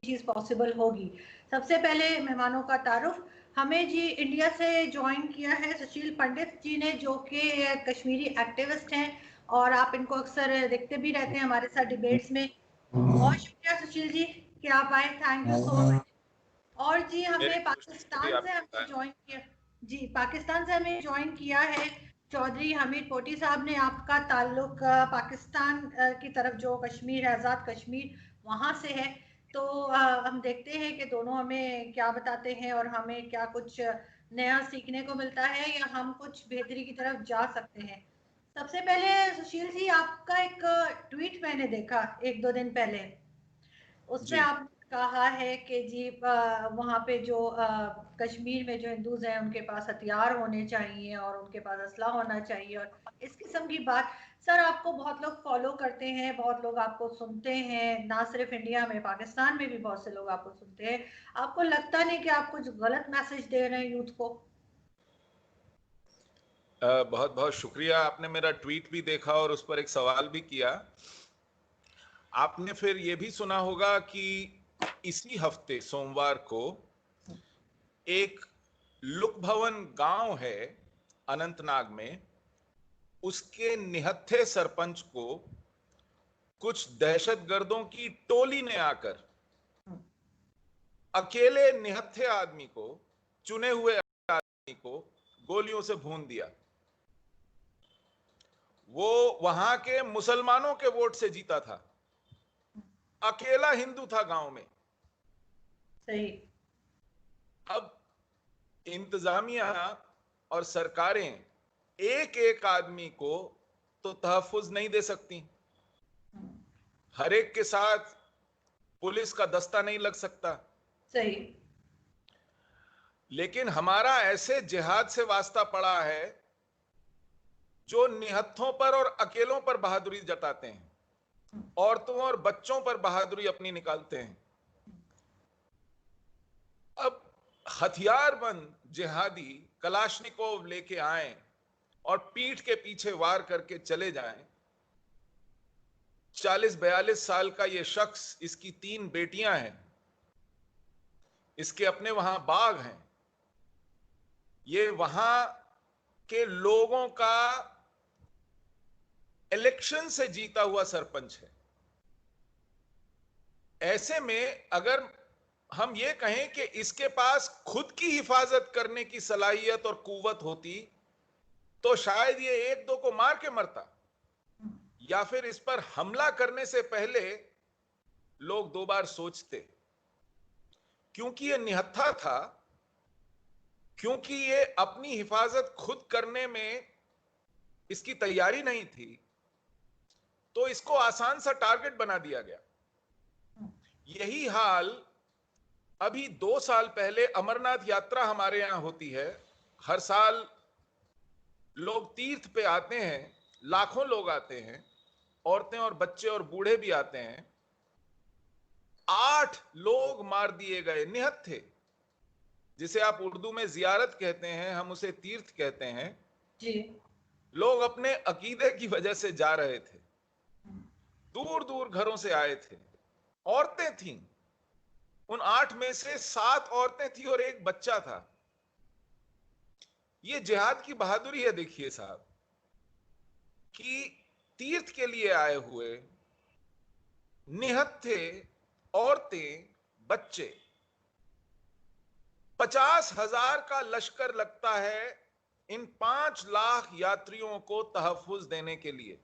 चीज़ possible होगी। सबसे पहले मेहमानों का तारुफ, हमें जी इंडिया से ज्वाइन किया है सुशील पंडित जी ने, जो कि कश्मीरी एक्टिविस्ट हैं और आप इनको अक्सर देखते भी रहते हैं हमारे साथ डिबेट्स में। बहुत शुक्रिया सुशील जी कि आप आए, थैंक यू सो मच। और जी हमें पाकिस्तान से हमें ज्वाइन किया, जी पाकिस्तान से हमें ज्वाइन किया है चौधरी हमीद पोटी साहब ने। आपका ताल्लुक पाकिस्तान की तरफ, जो कश्मीर है, आज़ाद कश्मीर, वहाँ से है। तो हम देखते हैं कि दोनों हमें क्या बताते हैं और हमें क्या कुछ नया सीखने को मिलता है या हम कुछ बेहतरी की तरफ जा सकते हैं। सबसे पहले सुशील जी, आपका एक ट्वीट मैंने देखा 1-2 दिन पहले, उसमें आपने कहा है कि जी वहाँ पे जो कश्मीर में जो हिंदूज हैं उनके पास हथियार होने चाहिए और उनके पास असला होना चाहिए और इस किस्म की बात। सर, आपको बहुत लोग फॉलो करते हैं, बहुत लोग आपको सुनते हैं, ना सिर्फ इंडिया में, पाकिस्तान में भी बहुत से लोग आपको सुनते हैं। आपको लगता नहीं कि आप कुछ गलत मैसेज दे रहे हैं यूथ को? बहुत बहुत शुक्रिया, आपने मेरा ट्वीट भी देखा और उस पर एक सवाल भी किया। आपने फिर ये भी सुना होगा कि इसी हफ्ते सोमवार को एक लुक भवन गांव है अनंतनाग में, उसके निहत्थे सरपंच को कुछ दहशतगर्दों की टोली ने आकर अकेले निहत्थे आदमी को, चुने हुए आदमी को गोलियों से भून दिया। वो वहां के मुसलमानों के वोट से जीता था, अकेला हिंदू था गांव में। सही। अब इंतजामिया और सरकारें एक एक आदमी को तो तहफ्फुज नहीं दे सकती, हर एक के साथ पुलिस का दस्ता नहीं लग सकता। सही। लेकिन हमारा ऐसे जिहाद से वास्ता पड़ा है जो निहत्थों पर और अकेलों पर बहादुरी जताते हैं, औरतों और बच्चों पर बहादुरी अपनी निकालते हैं। अब हथियारबंद जिहादी कलाशनिकोव लेके आए और पीठ के पीछे वार करके चले जाएं। 40-42 साल का ये शख्स, इसकी 3 बेटियां हैं, इसके अपने वहां बाग हैं, ये वहां के लोगों का इलेक्शन से जीता हुआ सरपंच है। ऐसे में अगर हम ये कहें कि इसके पास खुद की हिफाजत करने की सलाहियत और कुव्वत होती तो शायद ये 1-2 को मार के मरता, या फिर इस पर हमला करने से पहले लोग 2 बार सोचते। क्योंकि ये निहत्था था, क्योंकि ये अपनी हिफाजत खुद करने में इसकी तैयारी नहीं थी, तो इसको आसान सा टारगेट बना दिया गया। यही हाल अभी 2 साल पहले अमरनाथ यात्रा हमारे यहां होती है। हर साल लोग तीर्थ पे आते हैं, लाखों लोग आते हैं, औरतें और बच्चे और बूढ़े भी आते हैं। 8 लोग मार दिए गए, निहत्थे, जिसे आप उर्दू में जियारत कहते हैं, हम उसे तीर्थ कहते हैं। जी। लोग अपने अकीदे की वजह से जा रहे थे, दूर दूर घरों से आए थे, औरतें थीं। उन 8 में से 7 औरतें थी और एक बच्चा था। ये जिहाद की बहादुरी है। देखिए साहब, कि तीर्थ के लिए आए हुए निहत्थे, औरतें, बच्चे, 50,000 का लश्कर लगता है इन 5 लाख यात्रियों को तहफ्फुज देने के लिए।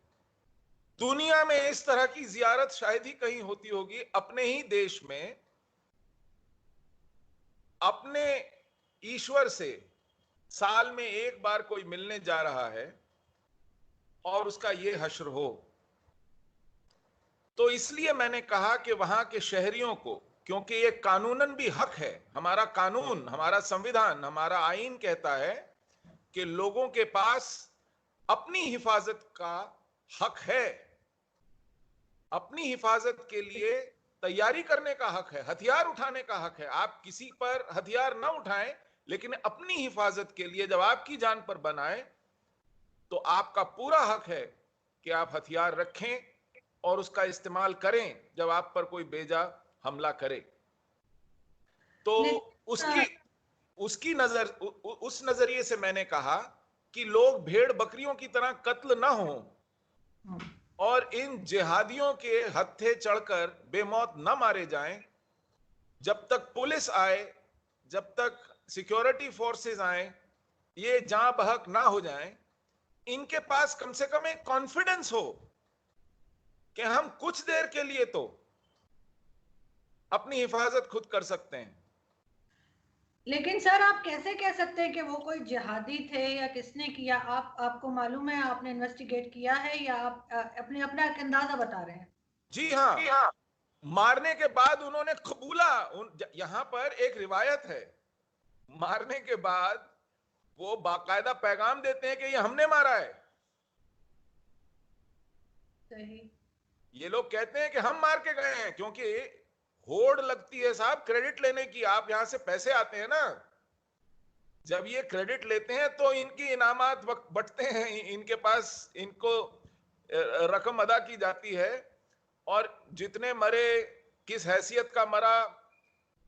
दुनिया में इस तरह की जियारत शायद ही कहीं होती होगी। अपने ही देश में अपने ईश्वर से साल में एक बार कोई मिलने जा रहा है और उसका ये हश्र हो। तो इसलिए मैंने कहा कि वहां के शहरियों को, क्योंकि ये कानूनन भी हक है, हमारा कानून, हमारा संविधान, हमारा आईन कहता है कि लोगों के पास अपनी हिफाजत का हक है, अपनी हिफाजत के लिए तैयारी करने का हक है, हथियार उठाने का हक है। आप किसी पर हथियार ना उठाएं, लेकिन अपनी हिफाजत के लिए जब आपकी जान पर बनाए तो आपका पूरा हक है कि आप हथियार रखें और उसका इस्तेमाल करें जब आप पर कोई बेजा हमला करे। तो उसकी लेकिन उसकी नजर उस नजरिए से मैंने कहा कि लोग भेड़ बकरियों की तरह कत्ल ना हो और इन जिहादियों के हत्थे चढ़कर बेमौत न मारे जाएं। जब तक पुलिस आए, जब तक सिक्योरिटी फोर्सेस आए, ये जहां बहक ना हो जाएं, इनके पास कम से कम एक कॉन्फिडेंस हो कि हम कुछ देर के लिए तो अपनी हिफाजत खुद कर सकते हैं। लेकिन सर आप कैसे कह सकते हैं कि वो कोई जिहादी थे या किसने किया? आपको मालूम है, आपने इन्वेस्टिगेट किया है, या आप अपने अपना एक अंदाजा बता रहे हैं? जी हाँ, मारने के बाद उन्होंने कबूला। यहां पर एक रिवायत है, मारने के बाद वो बाकायदा पैगाम देते हैं कि ये हमने मारा है। सही। ये लोग कहते हैं कि हम मार के गए हैं, क्योंकि होड़ लगती है साहब क्रेडिट लेने की। आप यहां से पैसे आते हैं ना, जब ये क्रेडिट लेते हैं तो इनकी इनामात बंटते हैं, इनके पास इनको रकम अदा की जाती है, और जितने मरे, किस हैसियत का मरा,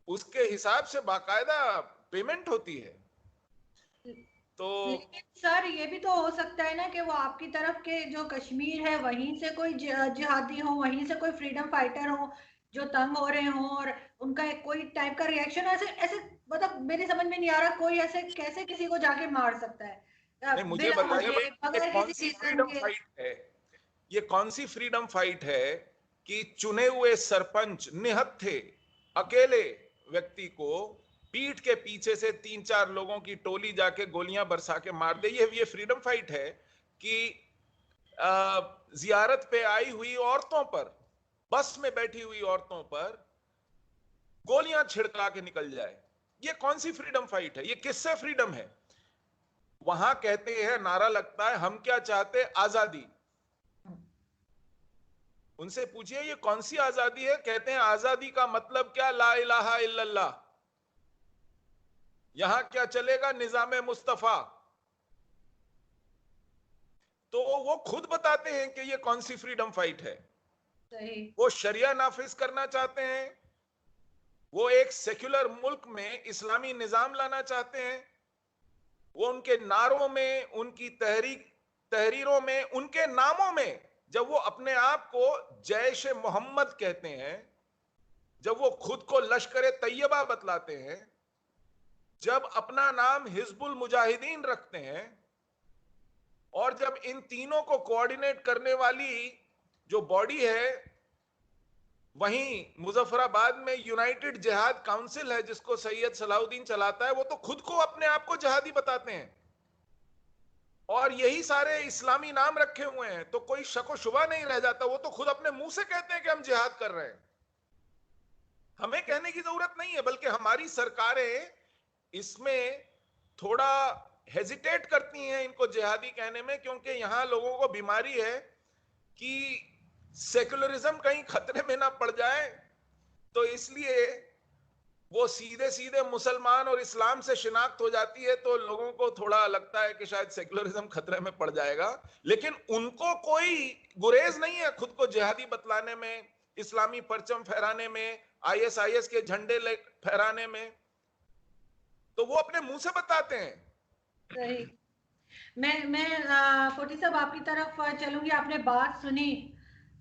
उसके हिसाब से बाकायदा पेमेंट होती है। तो लेकिन सर ये भी तो हो सकता है ना कि वो आपकी तरफ के जो कश्मीर है वहीं से कोई जिहादी हो, वहीं से कोई फ्रीडम फाइटर हो जो तंग हो रहे हो, और उनका एक कोई टाइप का रिएक्शन ऐसे ऐसे, मतलब मेरी समझ में नहीं आ रहा कोई ऐसे कैसे किसी को जाके मार सकता है नहीं, मुझे बिना बताइए वजह, ये बगैर कौन किसी सी रीजन फ्रीडम के। फाइट है? ये कौन सी फ्रीडम फाइट है कि चुने हुए सरपंच निहत्थे अकेले व्यक्ति को पीठ के पीछे से 3-4 लोगों की टोली जाके गोलियां बरसा के मार दे? ये फ्रीडम फाइट है कि जियारत पे आई हुई औरतों पर, बस में बैठी हुई औरतों पर गोलियां छिड़का के निकल जाए? ये कौन सी फ्रीडम फाइट है? ये किससे फ्रीडम है? वहां कहते हैं, नारा लगता है, हम क्या चाहते, आजादी। उनसे पूछिए ये कौन सी आजादी है? कहते हैं आजादी का मतलब क्या, ला इलाहा इल्लल्लाह। यहां क्या चलेगा, निजाम मुस्तफा। तो वो खुद बताते हैं कि ये कौन सी फ्रीडम फाइट है। सही। वो शरिया नाफिज करना चाहते हैं, वो एक सेक्युलर मुल्क में इस्लामी निजाम लाना चाहते हैं। वो उनके नारों में, उनकी तहरीरों में, उनके नामों में, जब वो अपने आप को जैश मोहम्मद कहते हैं, जब वो खुद को लश्कर तैयबा बतलाते हैं, जब अपना नाम हिजबुल मुजाहिदीन रखते हैं, और जब इन तीनों को कोऑर्डिनेट करने वाली जो बॉडी है, वहीं मुजफ्फराबाद में यूनाइटेड जिहाद काउंसिल है जिसको सैयद सलाउद्दीन चलाता है, वो तो खुद को अपने आप को जिहादी बताते हैं, और यही सारे इस्लामी नाम रखे हुए हैं। तो कोई शक व शुबा नहीं रह जाता, वो तो खुद अपने मुंह से कहते हैं कि हम जिहाद कर रहे हैं। हमें कहने की जरूरत नहीं है, बल्कि हमारी सरकारें इसमें थोड़ा हेजिटेट करती हैं इनको जिहादी कहने में, क्योंकि यहां लोगों को बीमारी है कि सेकुलरिज्म कहीं खतरे में ना पड़ जाए, तो इसलिए वो सीधे सीधे मुसलमान और इस्लाम से शिनाख्त हो जाती है, तो लोगों को थोड़ा लगता है कि शायद सेकुलरिज्म खतरे में पड़ जाएगा। लेकिन उनको कोई गुरेज नहीं है खुद को जिहादी बतलाने में, इस्लामी परचम फहराने में, आईएसआईएस के झंडे फहराने में, तो वो अपने मुंह से बताते हैं। सही। मैं फोटी साहब आपकी तरफ चलूंगी। आपने बात सुनी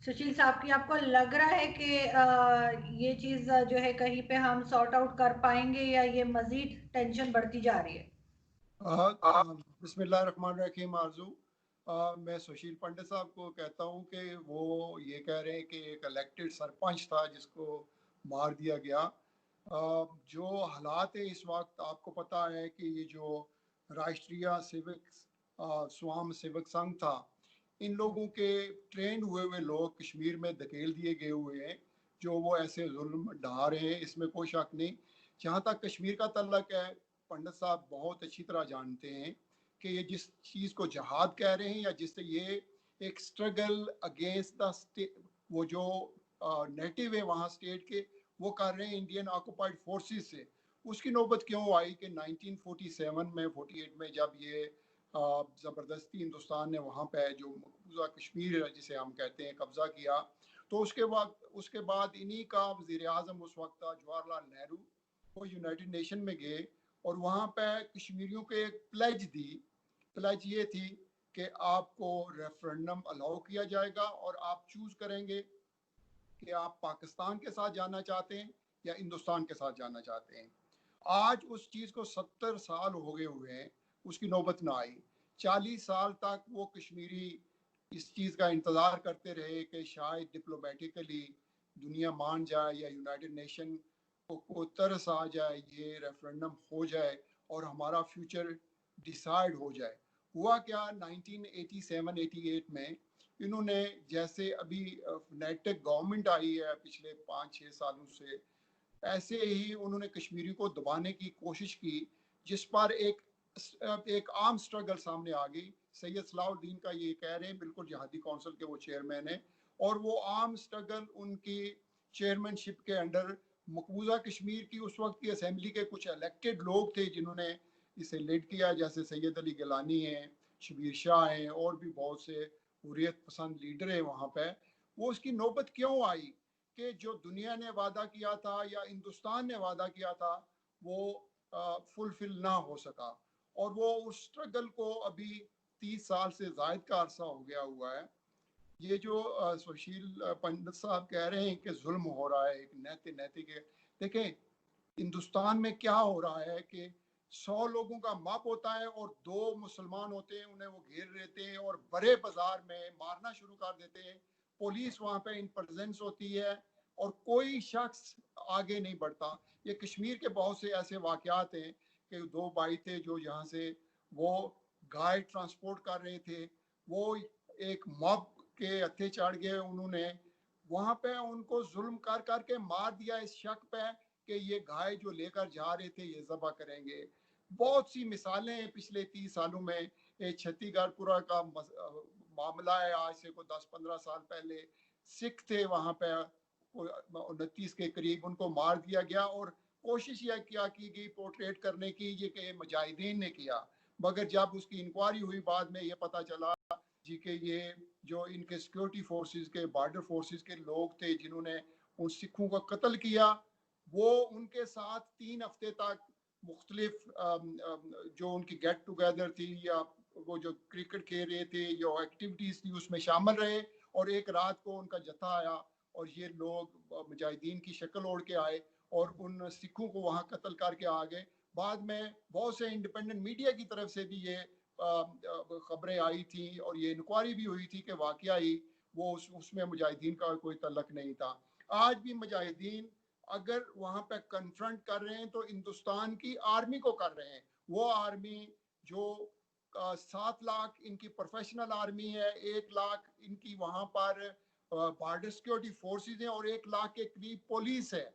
सुशील साहब की, आपको लग रहा है कि ये चीज जो है कहीं पे हम सॉर्ट आउट कर पाएंगे, या ये मजीद टेंशन बढ़ती जा रही है? बिस्मिल्लाहिर्रहमानिर्रहीम। आरजू मैं सुशील पंडित साहब को कहता हूँ कि वो ये कह रहे हैं कि एक इलेक्टेड सरपंच था जिसको मार दिया गया। जो हालात है इस वक्त, आपको पता है कि ये जो राष्ट्रीय सिविक स्वाम सिविक संघ था, इन लोगों के ट्रेंड हुए हुए लोग कश्मीर में धकेल दिए गए हुए हैं, जो वो ऐसे जुल्म ढा रहे हैं, इसमें कोई शक नहीं। जहाँ तक कश्मीर का तल्लक है, पंडित साहब बहुत अच्छी तरह जानते हैं कि ये जिस चीज़ को जहाद कह रहे हैं, या जिससे ये एक स्ट्रगल अगेंस्ट द वो जो नेटिव है वहाँ स्टेट के, वो कर रहे हैं इंडियन ऑक्युपाइड फोर्सेस से। उसकी नौबत क्यों आई कि 1947 में 48 में जब ये ज़बरदस्ती हिंदुस्तान ने वहाँ पे जो मकबूजा कश्मीर जिसे हम कहते हैं कब्ज़ा किया, तो उसके बाद इन्हीं का वज़ीर आज़म उस वक्त था जवाहरलाल नेहरू। वो यूनाइटेड नेशन में गए और वहाँ पे कश्मीरियों को एक प्लेज दी। प्लेज ये थी कि आपको रेफरेंडम अलाउ किया जाएगा और आप चूज करेंगे कि आप पाकिस्तान के साथ जाना चाहते हैं या हिंदुस्तान के साथ जाना चाहते हैं। आज उस चीज़ को 70 साल हो गए हुए हैं, उसकी नौबत ना आई। 40 साल तक वो कश्मीरी इस चीज़ का इंतज़ार करते रहे कि शायद डिप्लोमेटिकली दुनिया मान जाए या यूनाइटेड नेशन को तरस आ जाए, ये रेफरेंडम हो जाए और हमारा फ्यूचर डिसाइड हो जाए। हुआ क्या, 1987-88 में इन्होंने, जैसे अभी नेटेक गवर्नमेंट आई है पिछले 5-6 सालों से, ऐसे ही उन्होंने कश्मीरी को दबाने की कोशिश की, जिस पर एक आर्म स्ट्रगल सामने आ गई। सैयद सलाहुद्दीन का ये कह रहे हैं, बिल्कुल जिहादी काउंसिल के वो चेयरमैन है, और वो आर्म स्ट्रगल उनकी चेयरमैनशिप के अंडर मकबूजा कश्मीर की उस वक्त की असेंबली के कुछ इलेक्टेड लोग थे जिन्होंने इसे लीड किया, जैसे सैयद अली गिलानी हैं, शबीर शाह हैं, और भी बहुत से हुर्रियत पसंद लीडर हैं वहाँ पे। वो उसकी नौबत क्यों आई कि जो दुनिया ने वादा किया था या हिंदुस्तान ने वादा किया था वो फुलफिल ना हो सका, और वो उस स्ट्रगल को अभी 30 साल से जायद का अरसा हो गया हुआ है। ये जो सुशील पंडित साहब कह रहे हैं कि जुल्म हो रहा है, एक नैतिक है, देखें हिंदुस्तान में क्या हो रहा है कि 100 लोगों का माप होता है और 2 मुसलमान होते हैं, उन्हें वो घेर लेते हैं और बड़े बाजार में मारना शुरू कर देते हैं। पुलिस वहाँ पे इन प्रेजेंस होती है और कोई शख्स आगे नहीं बढ़ता। ये कश्मीर के बहुत से ऐसे वाकयात हैं कि 2 भाई थे जो यहाँ से वो गाय ट्रांसपोर्ट कर रहे थे, वो एक मॉब के हत्थे चढ़ गए, उन्होंने वहाँ पे उनको जुल्म कर करके मार दिया इस शक पे कि ये गाय जो लेकर जा रहे थे ये ज़बह करेंगे। बहुत सी मिसालें हैं पिछले 30 सालों में। छत्तीसगढ़पुरा का मामला है, आज से कोई 10-15 साल पहले सिख थे वहाँ पे, 29 के करीब उनको मार दिया गया और कोशिश यह किया की गई पोर्ट्रेट करने की ये कि मुजाहिदीन ने किया, मगर जब उसकी इंक्वायरी हुई बाद में ये पता चला जी कि ये जो इनके सिक्योरिटी फोर्सेस के, बॉर्डर फोर्सेस के लोग थे जिन्होंने उन सिखों का कत्ल किया, वो उनके साथ 3 हफ्ते तक मुख्तलिफ जो उनकी गेट टुगेदर थी या वो जो क्रिकेट खेल रहे थे, जो एक्टिविटीज़ थी उसमें शामिल रहे, और एक रात को उनका जत्था आया और ये लोग मुजाहिदीन की शक्ल ओढ़ के आए और उन सिखों को वहाँ कत्ल करके आ गए। बाद में बहुत से इंडिपेंडेंट मीडिया की तरफ से भी ये खबरें आई थी और ये इंक्वायरी भी हुई थी कि वाकया ही वो उसमें मुजाहिदीन का कोई तल्लक नहीं था। आज भी मुजाहिदीन अगर वहाँ पे कन्फ्रंट कर रहे हैं तो हिंदुस्तान की आर्मी को कर रहे हैं। वो आर्मी जो 7 लाख इनकी प्रोफेशनल आर्मी है, 1 लाख इनकी वहाँ पर बॉर्डर सिक्योरिटी फोर्सेस हैं और 1 लाख के करीब पुलिस है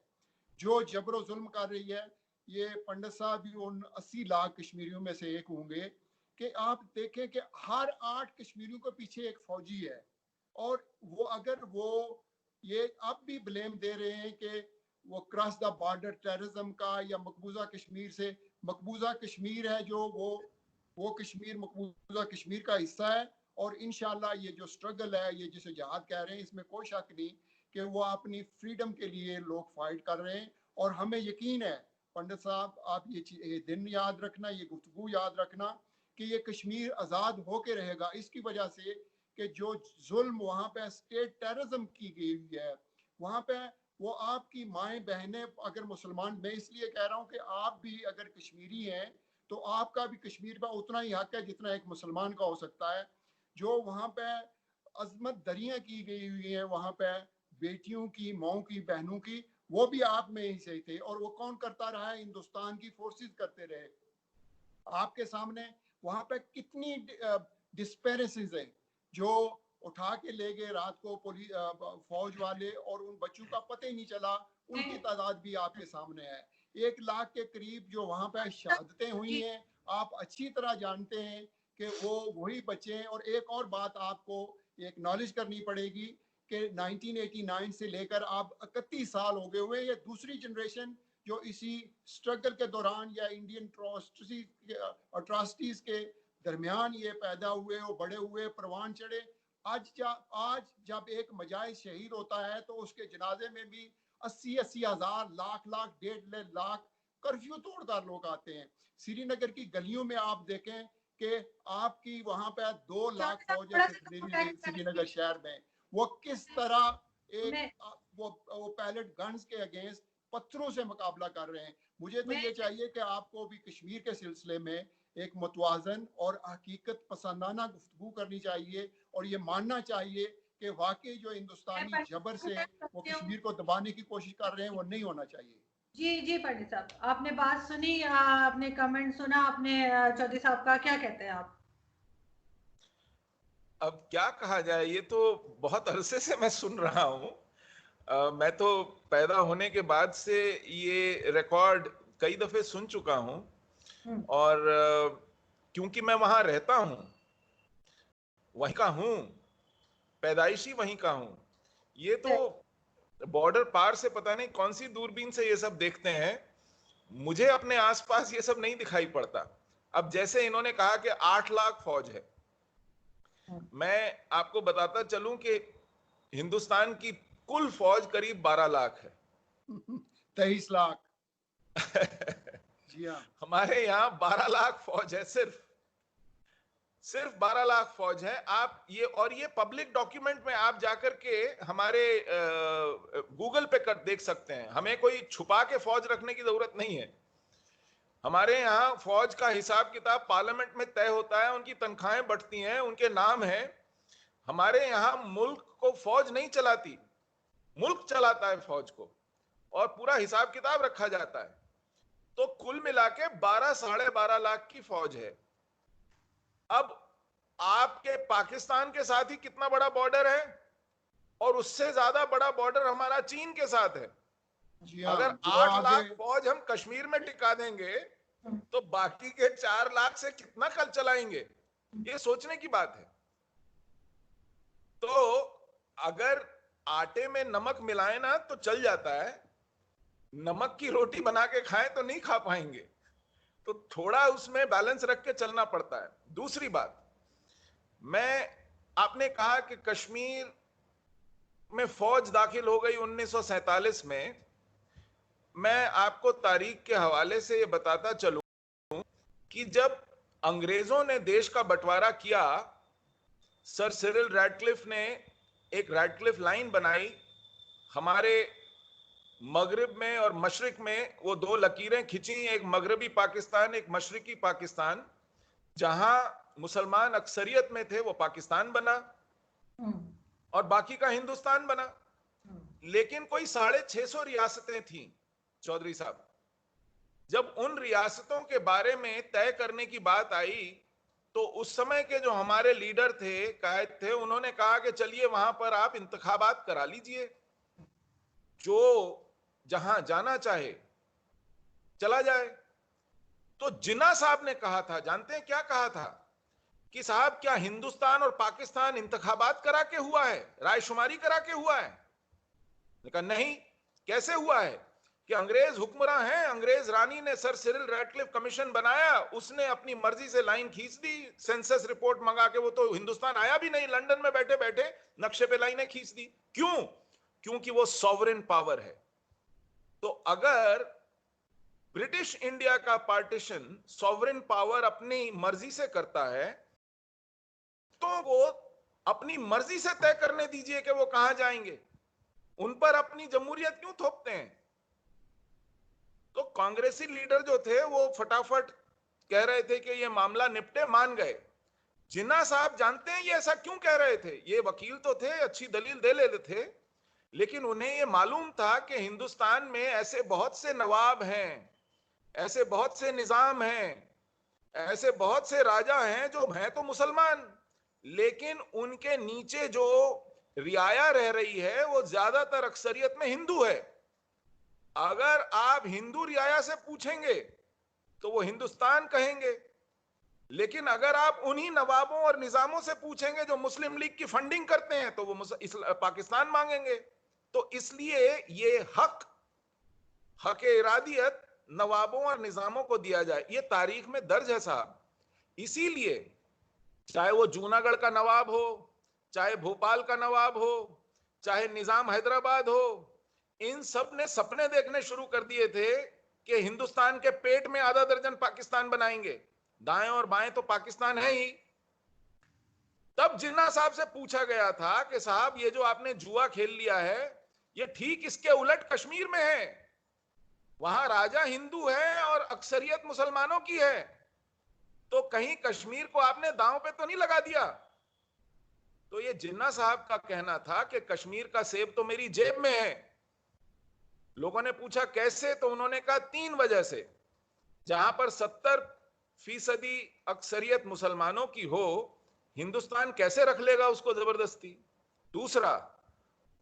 जो जबरो जुल्म कर रही है। ये पंडित साहब भी उन 80 लाख कश्मीरियों में से एक होंगे कि आप देखें कि हर 8 कश्मीरियों के पीछे एक फौजी है, और वो अगर वो ये अब भी ब्लेम दे रहे हैं कि वो क्रॉस द बॉर्डर टेररिज्म का या मकबूजा कश्मीर से, मकबूजा कश्मीर है जो वो कश्मीर मकबूजा कश्मीर का हिस्सा है, और इंशाल्लाह ये जो स्ट्रगल है, ये जिसे जहाद कह रहे हैं, इसमें कोई शक नहीं कि वो अपनी फ्रीडम के लिए लोग फाइट कर रहे हैं। और हमें यकीन है पंडित साहब, आप ये दिन याद रखना, ये गुफ्तगू याद रखना कि ये कश्मीर आज़ाद होके रहेगा, इसकी वजह से कि जो जुल्म वहाँ पे स्टेट टेररिज्म की गई हुई है वहाँ पे, वो आपकी माएँ बहनें अगर मुसलमान, मैं इसलिए कह रहा हूँ कि आप भी अगर कश्मीरी हैं तो आपका भी कश्मीर पर उतना ही हक है जितना एक मुसलमान का हो सकता है। जो वहाँ पे अजमत दरियाँ की गई हुई है वहाँ पे बेटियों की, माओ की, बहनों की, वो भी आप में ही से थे, और वो कौन करता रहा है? हिंदुस्तान की फोर्सेस करते रहे। आपके सामने वहां पे कितनी डिस्पेरेंसीज है, जो उठा के ले गए रात को पुलिस फौज वाले, और उन बच्चों का पता ही नहीं चला, उनकी तादाद भी आपके सामने है। 1 लाख के करीब जो वहां पे शहादतें हुई हैं, आप अच्छी तरह जानते हैं कि वो वही बच्चे हैं। और एक और बात आपको एक्नॉलेज करनी पड़ेगी कि 1989 से लेकर आप 31 साल हो गए हुए, ये दूसरी जनरेशन जो इसी स्ट्रगल के दौरान या इंडियन अट्रॉसिटीज के दरमियान ये पैदा हुए और बड़े हुए, परवान चढ़े। आज जब एक मजाहिद शहीद होता है तो उसके जनाजे में भी 80-80 हज़ार, लाख-लाख, 1.5 लाख कर्फ्यू तोड़दार लोग आते हैं। श्रीनगर की गलियों में आप देखें कि आपकी वहां पे 2 लाख फौज है श्रीनगर शहर में, वो किस तरह एक वो पैलेट गन्स के अगेंस्ट पत्थरों से मुकाबला कर रहे हैं। मुझे तो ये चाहिए कि आपको भी कश्मीर के सिलसिले में एक मुतवाजन और हकीकत पसंदाना गुफ्तगू करनी चाहिए और ये मानना चाहिए कि वाकई जो हिंदुस्तानी जबर से वो कश्मीर को दबाने की कोशिश कर रहे हैं वो नहीं होना चाहिए। जी जी पंडित साहब, आपने बात सुनी, आपने कमेंट सुना, आपने चौधरी साहब का, क्या कहते हैं आप? अब क्या कहा जाए, ये तो बहुत अरसे से मैं सुन रहा हूं। मैं तो पैदा होने के बाद से ये रिकॉर्ड कई दफे सुन चुका हूं, और क्योंकि मैं वहां रहता हूं, वहीं का हूं, पैदाइशी वहीं का हूं, ये तो बॉर्डर पार से पता नहीं कौन सी दूरबीन से ये सब देखते हैं। मुझे अपने आसपास ये सब नहीं दिखाई पड़ता। अब जैसे इन्होंने कहा कि 8 लाख फौज है, मैं आपको बताता चलूं कि हिंदुस्तान की कुल फौज करीब 12 लाख है। 23 लाख जी हाँ, हमारे यहाँ 12 लाख फौज है, सिर्फ 12 लाख फौज है। आप ये पब्लिक डॉक्यूमेंट में आप जाकर के हमारे गूगल पे देख सकते हैं। हमें कोई छुपा के फौज रखने की जरूरत नहीं है। हमारे यहाँ फौज का हिसाब किताब पार्लियामेंट में तय होता है, उनकी तनख्वाहें बढ़ती हैं, उनके नाम हैं। हमारे यहाँ मुल्क को फौज नहीं चलाती, मुल्क चलाता है फौज को, और पूरा हिसाब किताब रखा जाता है। तो कुल मिला के 12 साढ़े 12 लाख की फौज है। अब आपके पाकिस्तान के साथ ही कितना बड़ा बॉर्डर है, और उससे ज्यादा बड़ा बॉर्डर हमारा चीन के साथ है। अगर 8 लाख फौज हम कश्मीर में टिका देंगे तो बाकी के 4 लाख से कितना कल चलाएंगे, ये सोचने की बात है। तो अगर आटे में नमक मिलाए ना तो चल जाता है, नमक की रोटी बना के खाएं तो नहीं खा पाएंगे। तो थोड़ा उसमें बैलेंस रख के चलना पड़ता है। दूसरी बात, आपने कहा कि कश्मीर में फौज दाखिल हो गई 1947 में। मैं आपको तारीख के हवाले से ये बताता चलूं कि जब अंग्रेजों ने देश का बंटवारा किया, सर सिरिल रैडक्लिफ ने एक रैडक्लिफ लाइन बनाई। हमारे मगरिब में और मशरिक में वो 2 लकीरें खिंची, एक मगरबी पाकिस्तान, एक मशरिकी पाकिस्तान। जहां मुसलमान अक्सरियत में थे वो पाकिस्तान बना और बाकी का हिंदुस्तान बना। लेकिन कोई 650 रियासतें थीं चौधरी साहब। जब उन रियासतों के बारे में तय करने की बात आई तो उस समय के जो हमारे लीडर थे, कायद थे, उन्होंने कहा कि चलिए वहां पर आप इंतखाबात करा लीजिए, जो जहां जाना चाहे चला जाए। तो जिन्ना साहब ने कहा था, जानते हैं क्या कहा था? कि साहब क्या हिंदुस्तान और पाकिस्तान इंतखाबात करा के हुआ है, रायशुमारी करा के हुआ है? कहा नहीं। कैसे हुआ है? कि अंग्रेज हुक्मरान हैं, अंग्रेज रानी ने सर सिरिल रैडक्लिफ कमीशन बनाया, उसने अपनी मर्जी से लाइन खींच दी, सेंसस रिपोर्ट मंगा के। वो तो हिंदुस्तान आया भी नहीं, लंदन में बैठे बैठे नक्शे पे लाइनें खींच दी। क्यों? क्योंकि वो सॉवरेन पावर है। तो अगर ब्रिटिश इंडिया का पार्टीशन सॉवरेन पावर अपनी मर्जी से करता है तो वो अपनी मर्जी से तय करने दीजिए कि वो कहां जाएंगे। उन पर अपनी जमहूरियत क्यों थोपते हैं? तो कांग्रेसी लीडर जो थे वो फटाफट कह रहे थे कि ये मामला निपटे, मान गए। जिन्ना साहब जानते हैं ये ऐसा क्यों कह रहे थे? ये वकील तो थे, अच्छी दलील दे लेते थे, लेकिन उन्हें ये मालूम था कि हिंदुस्तान में ऐसे बहुत से नवाब हैं, ऐसे बहुत से निजाम हैं, ऐसे बहुत से राजा हैं जो हैं तो मुसलमान, लेकिन उनके नीचे जो रियाया रह रही है वो ज्यादातर अक्सरियत में हिंदू है। अगर आप हिंदू रियाया से पूछेंगे तो वो हिंदुस्तान कहेंगे, लेकिन अगर आप उन्हीं नवाबों और निजामों से पूछेंगे जो मुस्लिम लीग की फंडिंग करते हैं तो वो पाकिस्तान मांगेंगे। तो इसलिए ये हक इरादियत नवाबों और निजामों को दिया जाए, ये तारीख में दर्ज है साहब। इसीलिए चाहे वो जूनागढ़ का नवाब हो, चाहे भोपाल का नवाब हो, चाहे निजाम हैदराबाद हो, इन सब ने सपने देखने शुरू कर दिए थे कि हिंदुस्तान के पेट में आधा दर्जन पाकिस्तान बनाएंगे, दाएं और बाएं तो पाकिस्तान है ही। तब जिन्ना साहब से पूछा गया था कि साहब ये जो आपने जुआ खेल लिया है, ये ठीक इसके उलट कश्मीर में है, वहां राजा हिंदू है और अक्सरियत मुसलमानों की है, तो कहीं कश्मीर को आपने दांव पे तो नहीं लगा दिया? तो ये जिन्ना साहब का कहना था कि कश्मीर का सेब तो मेरी जेब में है। लोगों ने पूछा कैसे, तो उन्होंने कहा 3 वजह से। जहां पर 70% अक्सरियत मुसलमानों की हो, हिंदुस्तान कैसे रख लेगा उसको जबरदस्ती? दूसरा,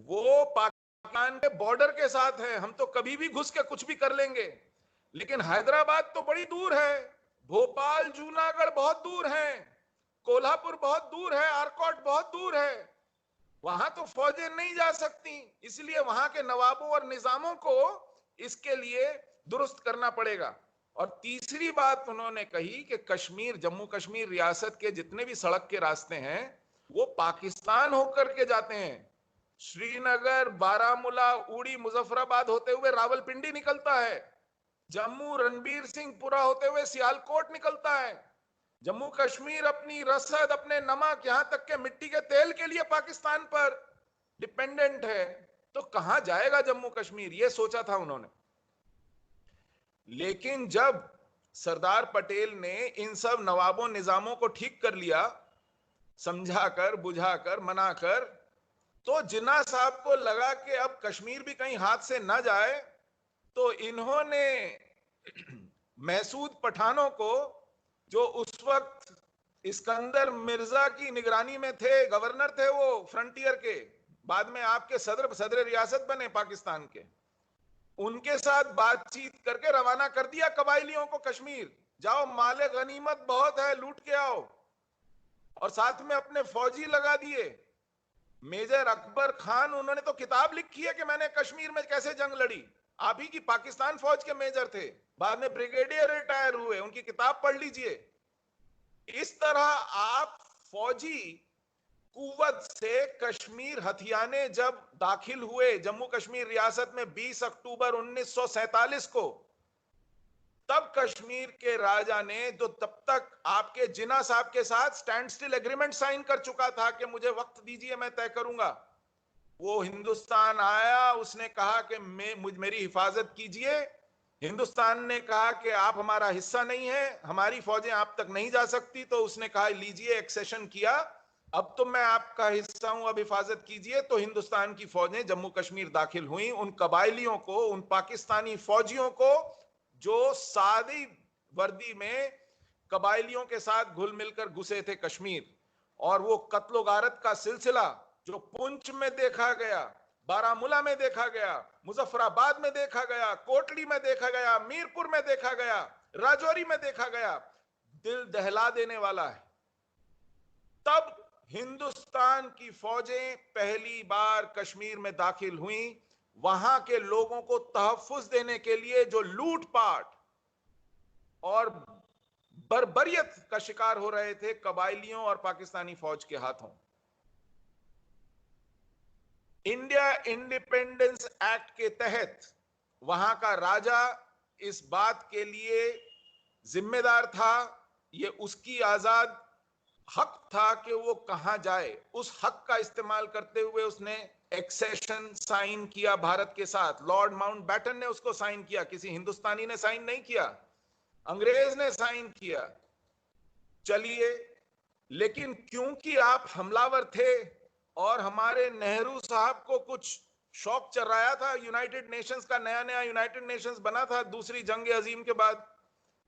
वो पाकिस्तान के बॉर्डर के साथ है, हम तो कभी भी घुस के कुछ भी कर लेंगे, लेकिन हैदराबाद तो बड़ी दूर है, भोपाल जूनागढ़ बहुत दूर है, कोल्हापुर बहुत दूर है, आरकोट बहुत दूर है, वहां तो फौजें नहीं जा सकती, इसलिए वहां के नवाबों और निजामों को इसके लिए दुरुस्त करना पड़ेगा। और तीसरी बात उन्होंने कही कि कश्मीर, जम्मू कश्मीर रियासत के जितने भी सड़क के रास्ते हैं वो पाकिस्तान होकर के जाते हैं। श्रीनगर, बारामूला, उड़ी, मुजफ्फराबाद होते हुए रावलपिंडी निकलता है, जम्मू रणबीर सिंहपुरा होते हुए सियालकोट निकलता है। जम्मू कश्मीर अपनी रसद, अपने नमक, यहां तक के मिट्टी के तेल के लिए पाकिस्तान पर डिपेंडेंट है, तो कहां जाएगा जम्मू कश्मीर? यह सोचा था उन्होंने। लेकिन जब सरदार पटेल ने इन सब नवाबों निजामों को ठीक कर लिया, समझाकर, बुझाकर, मनाकर, तो जिन्ना साहब को लगा कि अब कश्मीर भी कहीं हाथ से ना जाए, तो इन्होंने महसूद पठानों को, जो उस वक्त इस्कंदर मिर्जा की निगरानी में थे, गवर्नर थे वो फ्रंटियर के, बाद में आपके सदर रियासत बने पाकिस्तान के, उनके साथ बातचीत करके रवाना कर दिया कबायलियों को कश्मीर, जाओ माले गनीमत बहुत है, लूट के आओ। और साथ में अपने फौजी लगा दिए। मेजर अकबर खान, उन्होंने तो किताब लिखी है कि मैंने कश्मीर में कैसे जंग लड़ी, आप ही की पाकिस्तान फौज के मेजर थे, बाद में ब्रिगेडियर रिटायर हुए, उनकी किताब पढ़ लीजिए। इस तरह आप फौजी कुव्वत से कश्मीर हथियाने जब दाखिल हुए जम्मू कश्मीर रियासत में 20 अक्टूबर 1947 को, तब कश्मीर के राजा ने, जो तब तक आपके जिन्ना साहब के साथ स्टैंड स्टिल एग्रीमेंट साइन कर चुका था कि मुझे वक्त दीजिए मैं तय करूंगा, वो हिंदुस्तान आया, उसने कहा कि मेरी हिफाजत कीजिए। हिंदुस्तान ने कहा कि आप हमारा हिस्सा नहीं है, हमारी फौजें आप तक नहीं जा सकती, तो उसने कहा लीजिए, एक्सेशन किया, अब तो मैं आपका हिस्सा हूं, अब हिफाजत कीजिए। तो हिंदुस्तान की फौजें जम्मू कश्मीर दाखिल हुई, उन कबायलियों को, उन पाकिस्तानी फौजियों को जो सादी वर्दी में कबायलियों के साथ घुल मिलकर घुसे थे कश्मीर, और वो कत्लो गारत का सिलसिला जो पुंछ में देखा गया, बारामूला में देखा गया, मुजफ्फराबाद में देखा गया, कोटली में देखा गया, मीरपुर में देखा गया, राजौरी में देखा गया, दिल दहला देने वाला है। तब हिंदुस्तान की फौजें पहली बार कश्मीर में दाखिल हुई, वहां के लोगों को तहफ्फुज देने के लिए जो लूटपाट और बर्बरियत का शिकार हो रहे थे कबायलियों और पाकिस्तानी फौज के हाथों। इंडिया इंडिपेंडेंस एक्ट के तहत वहां का राजा इस बात के लिए जिम्मेदार था, ये उसकी आजाद हक था कि वो कहां जाए। उस हक का इस्तेमाल करते हुए उसने एक्सेशन साइन किया भारत के साथ। लॉर्ड माउंटबेटन ने उसको साइन किया, किसी हिंदुस्तानी ने साइन नहीं किया, अंग्रेज ने साइन किया। चलिए, लेकिन क्योंकि आप हमलावर थे और हमारे नेहरू साहब को कुछ शौक चल रहा था, यूनाइटेड नेशंस का नया नया यूनाइटेड नेशंस बना था दूसरी जंग अजीम के बाद,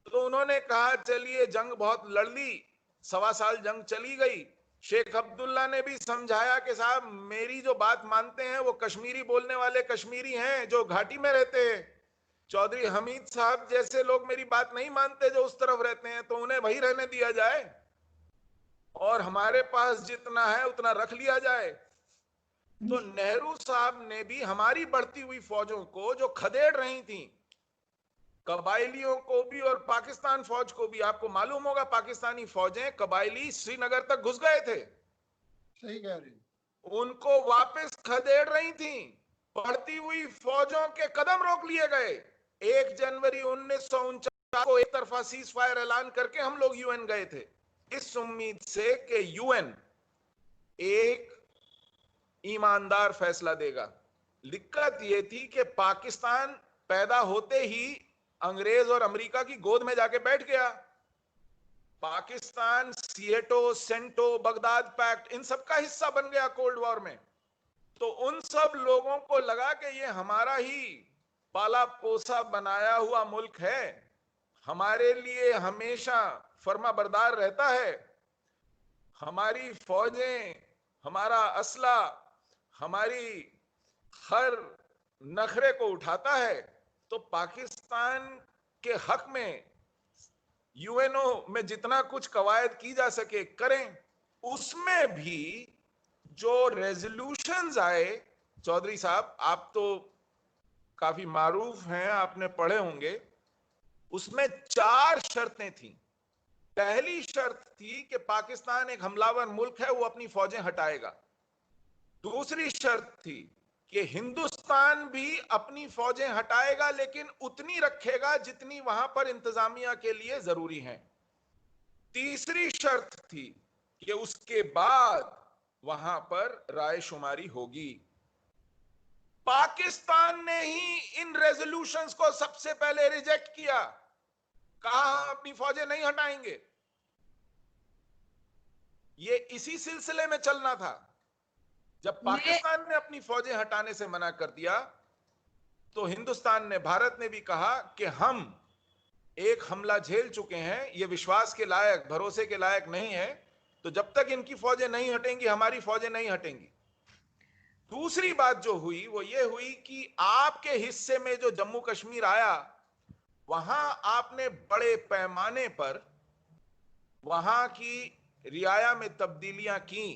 तो उन्होंने कहा चलिए जंग बहुत लड़ ली, 1.25 साल जंग चली गई। शेख अब्दुल्ला ने भी समझाया कि साहब मेरी जो बात मानते हैं वो कश्मीरी बोलने वाले कश्मीरी हैं जो घाटी में रहते हैं, चौधरी हमीद साहब जैसे लोग मेरी बात नहीं मानते जो उस तरफ रहते हैं, तो उन्हें वही रहने दिया जाए और हमारे पास जितना है उतना रख लिया जाए। तो नेहरू साहब ने भी हमारी बढ़ती हुई फौजों को जो खदेड़ रही थी, कबायलियों को भी और पाकिस्तान फौज को भी, आपको मालूम होगा पाकिस्तानी फौजें कबायली श्रीनगर तक घुस गए थे, सही कह रहे, उनको वापस खदेड़ रही थी, बढ़ती हुई फौजों के कदम रोक लिए गए। 1 जनवरी 1949 को एक तरफा सीज फायर ऐलान करके हम लोग यूएन गए थे, इस उम्मीद से कि यूएन एक ईमानदार फैसला देगा। दिक्कत यह थी कि पाकिस्तान पैदा होते ही अंग्रेज और अमेरिका की गोद में जाके बैठ गया। पाकिस्तान सिएटो, सेंटो, बगदाद पैक्ट, इन सब का हिस्सा बन गया कोल्ड वॉर में। तो उन सब लोगों को लगा कि ये हमारा ही पाला पोसा बनाया हुआ मुल्क है, हमारे लिए हमेशा फर्माबरदार रहता है, हमारी फौजें, हमारा असला, हमारी हर नखरे को उठाता है। तो पाकिस्तान के हक में यूएनओ में जितना कुछ कवायद की जा सके करें। उसमें भी जो रेजोल्यूशंस आए, चौधरी साहब आप तो काफी मारूफ हैं, आपने पढ़े होंगे, उसमें 4 शर्तें थी। पहली शर्त थी कि पाकिस्तान एक हमलावर मुल्क है, वो अपनी फौजें हटाएगा। दूसरी शर्त थी कि हिंदुस्तान भी अपनी फौजें हटाएगा, लेकिन उतनी रखेगा जितनी वहां पर इंतजामिया के लिए जरूरी है। तीसरी शर्त थी कि उसके बाद वहां पर रायशुमारी होगी। पाकिस्तान ने ही इन रेजोल्यूशंस को सबसे पहले रिजेक्ट किया, कहा हम अपनी फौजें नहीं हटाएंगे। ये इसी सिलसिले में चलना था। जब पाकिस्तान ने अपनी फौजें हटाने से मना कर दिया तो हिंदुस्तान ने, भारत ने भी कहा कि हम एक हमला झेल चुके हैं, ये विश्वास के लायक, भरोसे के लायक नहीं है, तो जब तक इनकी फौजें नहीं हटेंगी हमारी फौजें नहीं हटेंगी। दूसरी बात जो हुई वो ये हुई कि आपके हिस्से में जो जम्मू कश्मीर आया, वहां आपने बड़े पैमाने पर वहां की रियाया में तब्दीलियां की,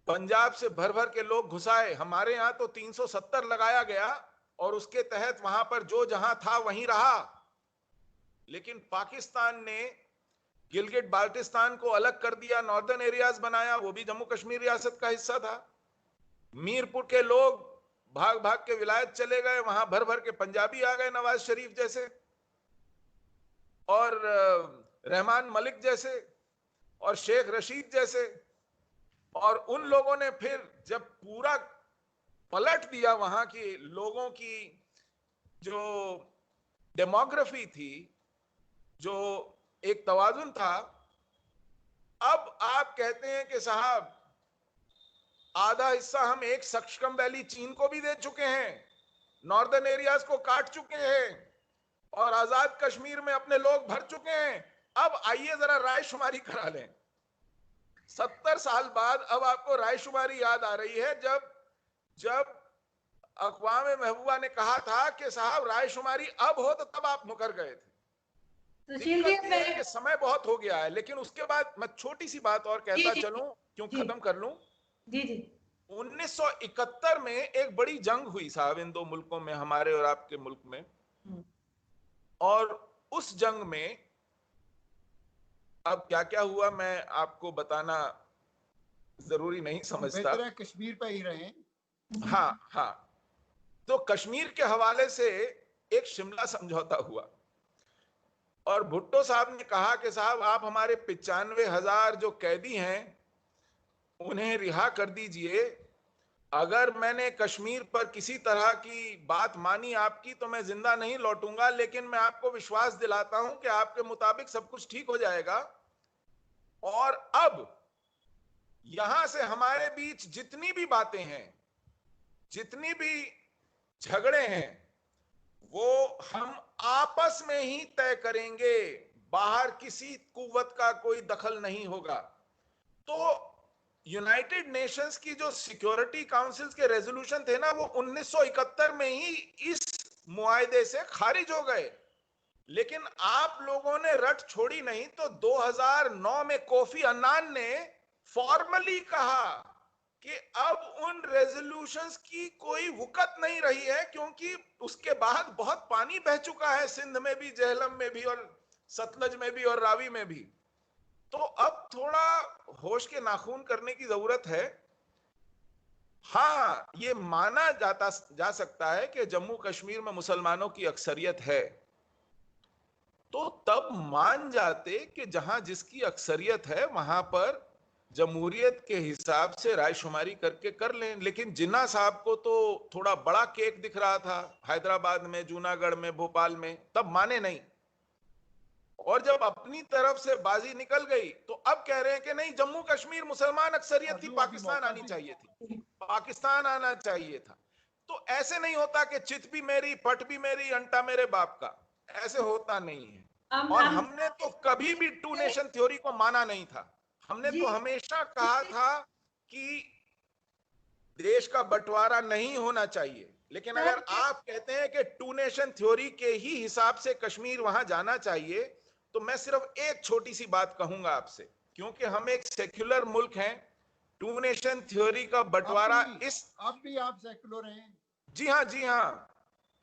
पंजाब से भर भर के लोग घुसाए। हमारे यहां तो 370 लगाया गया और उसके तहत वहां पर जो जहां था वहीं रहा। लेकिन पाकिस्तान ने गिलगिट बाल्टिस्तान को अलग कर दिया, नॉर्दर्न एरियाज बनाया, वो भी जम्मू कश्मीर रियासत का हिस्सा था। मीरपुर के लोग भाग भाग के विलायत चले गए, वहां भर भर के पंजाबी आ गए, नवाज शरीफ जैसे और रहमान मलिक जैसे और शेख रशीद जैसे। और उन लोगों ने फिर जब पूरा पलट दिया वहां के लोगों की जो डेमोग्राफी थी, जो एक तवाजुन था, अब आप कहते हैं कि साहब आधा हिस्सा हम एक सक्षम वैली चीन को भी दे चुके हैं, नॉर्दर्न एरियाज को काट चुके हैं और आजाद कश्मीर में अपने लोग भर चुके हैं। अब आइए जरा रायशुमारी करा लें। 70 साल बाद अब आपको रायशुमारी याद आ रही है, जब अक़वाम महबूबा ने कहा था कि साहब रायशुमारी अब हो, तो तब आप मुकर गए थे। दिक्कत यह है कि समय बहुत हो गया है। लेकिन उसके बाद मैं छोटी सी बात और कहता चलूं, क्यों खत्म कर लूं। जी जी। 1971 में एक बड़ी जंग हुई साहब इन दो मुल्कों में, हमारे और आपके मुल्क में। और उस जंग में अब क्या क्या हुआ मैं आपको बताना जरूरी नहीं समझता, कश्मीर पे ही रहे। हाँ हाँ। तो कश्मीर के हवाले से एक शिमला समझौता हुआ और भुट्टो साहब ने कहा कि साहब आप हमारे 95,000 जो कैदी हैं उन्हें रिहा कर दीजिए। अगर मैंने कश्मीर पर किसी तरह की बात मानी आपकी तो मैं जिंदा नहीं लौटूंगा, लेकिन मैं आपको विश्वास दिलाता हूं कि आपके मुताबिक सब कुछ ठीक हो जाएगा। और अब यहां से हमारे बीच जितनी भी बातें हैं, जितनी भी झगड़े हैं, वो हम आपस में ही तय करेंगे, बाहर किसी कुव्वत का कोई दखल नहीं होगा। तो यूनाइटेड नेशंस की जो सिक्योरिटी काउंसिल्स के रेजोल्यूशन थे ना, वो 1971 में ही इस मुआहदे से खारिज हो गए। लेकिन आप लोगों ने रट छोड़ी नहीं, तो 2009 में कोफी अन्नान ने फॉर्मली कहा कि अब उन रेजोल्यूशंस की कोई वुकत नहीं रही है, क्योंकि उसके बाद बहुत पानी बह चुका है, सिंध में भी, जेहलम में भी और सतलज में भी और रावी में भी। तो अब थोड़ा होश के नाखून करने की जरूरत है। हाँ, ये माना जा सकता है कि जम्मू कश्मीर में मुसलमानों की अक्सरियत है, तो तब मान जाते कि जहां जिसकी अक्सरियत है वहां पर जमहूरियत के हिसाब से रायशुमारी करके कर लें। लेकिन जिन्ना साहब को तो थोड़ा बड़ा केक दिख रहा था हैदराबाद में, जूनागढ़ में, भोपाल में, तब माने नहीं। और जब अपनी तरफ से बाजी निकल गई तो अब कह रहे हैं कि नहीं, जम्मू कश्मीर मुसलमान अक्सरियत थी, अभी पाकिस्तान मौका आनी दी। चाहिए थी, पाकिस्तान आना चाहिए था। तो ऐसे नहीं होता कि चित भी मेरी, पट भी मेरी, अंटा मेरे बाप का, ऐसे होता नहीं है। और हम हमने तो कभी भी टू नेशन थ्योरी को माना नहीं था। हमने जी तो हमेशा कहा था कि देश का बंटवारा नहीं होना चाहिए। लेकिन सर, अगर आप कहते हैं कि टू नेशन थ्योरी के ही हिसाब से कश्मीर वहां जाना चाहिए, तो मैं सिर्फ एक छोटी सी बात कहूंगा आपसे, क्योंकि हम एक सेक्युलर मुल्क हैं, टू नेशन थ्योरी का बंटवारा इस, अब भी आप सेकुलर हैं। जी हाँ, जी हाँ,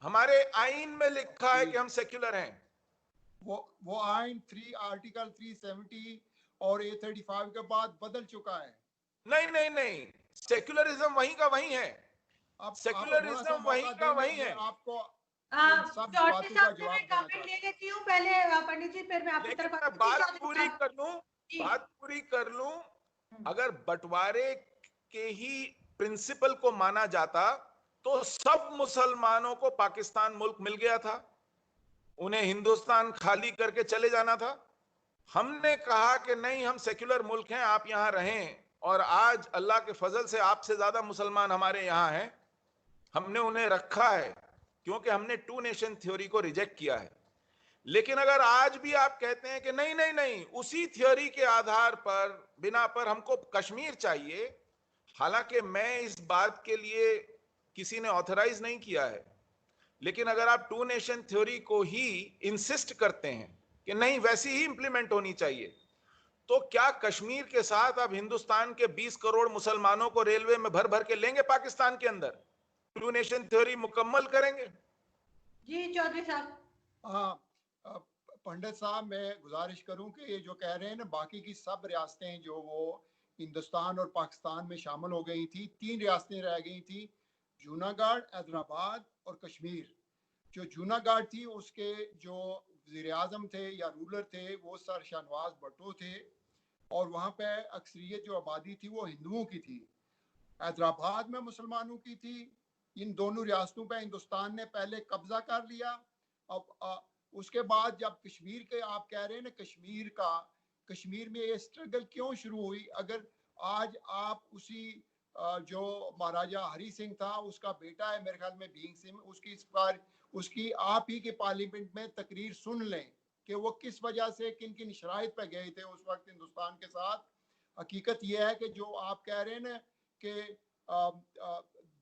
हमारे आईन में लिखा है कि हम सेक्युलर हैं। वो आइन 3 आर्टिकल 370 और A35 के बाद बदल चुका है। नहीं नहीं नहीं, सेक्युलरिज्म वहीं का वहीं है, अब आप थोड़ा सा सेक्युलरिज्म वहीं मौका का दें, वहीं मैं है। आपको इन सब चौधरी बातों का साहब से मैं जवाब देना कमेंट चाहता ले हूँ। लेती हूँ पहले। पंडित जी, फिर मैं आपकी लेकिन तरफ मैं आती हूँ। जी बात चौधरी पूरी साहब। कर लूं, जी। बात पूरी कर लूं। हम्म। अगर बंटवारे के ही प्रिंसिपल को माना जाता तो सब मुसलमानों को पाकिस्तान मुल्क मिल गया था, उन्हें हिंदुस्तान खाली करके चले जाना था। हमने कहा कि नहीं, हम सेक्युलर मुल्क हैं, आप यहां रहें। और आज अल्लाह के फजल से आपसे ज्यादा मुसलमान हमारे यहां हैं, हमने उन्हें रखा है, क्योंकि हमने टू नेशन थ्योरी को रिजेक्ट किया है। लेकिन अगर आज भी आप कहते हैं कि नहीं नहीं नहीं, उसी थ्योरी के आधार पर, बिना पर हमको कश्मीर चाहिए, हालांकि मैं इस बात के लिए किसी ने ऑथराइज नहीं किया है, लेकिन अगर आप टू नेशन थ्योरी को ही इंसिस्ट करते हैं कि नहीं वैसी ही इंप्लीमेंट होनी चाहिए, तो क्या कश्मीर के साथ आप हिंदुस्तान के 20 करोड़ मुसलमानों को रेलवे में भर भर के लेंगे पाकिस्तान के अंदर, टू नेशन थ्योरी मुकम्मल करेंगे? जी चौधरी साहब। हाँ, पंडित साहब, मैं गुजारिश करूं कि ये जो कह रहे हैं ना, बाकी की सब रियासतें जो वो हिंदुस्तान और पाकिस्तान में शामिल हो गई थी, 3 रियासतें रह गई थी, जूनागढ़, हैदराबाद और कश्मीर। जो जूनागढ़ थी उसके जो वज़ीर आज़म थे या रूलर थे वो सर शाहनवाज भुट्टो थे, और वहाँ पे अक्सरियत जो आबादी थी वो हिंदुओं की थी। हैदराबाद में मुसलमानों की थी। इन दोनों रियासतों पे हिंदुस्तान ने पहले कब्जा कर लिया। अब उसके बाद जब कश्मीर के आप कह रहे हैं ना, कश्मीर में ये स्ट्रगल क्यों शुरू हुई? अगर आज आप उसी जो महाराजा हरी सिंह था उसका बेटा है मेरे ख्याल में भीम सिंह, उसकी इस बार उसकी आप ही के पार्लियामेंट में तकरीर सुन लें कि वो किस वजह से किन किन शराइत पे गए थे उस वक्त हिंदुस्तान के साथ। हकीकत यह है कि जो आप कह रहे हैं ना कि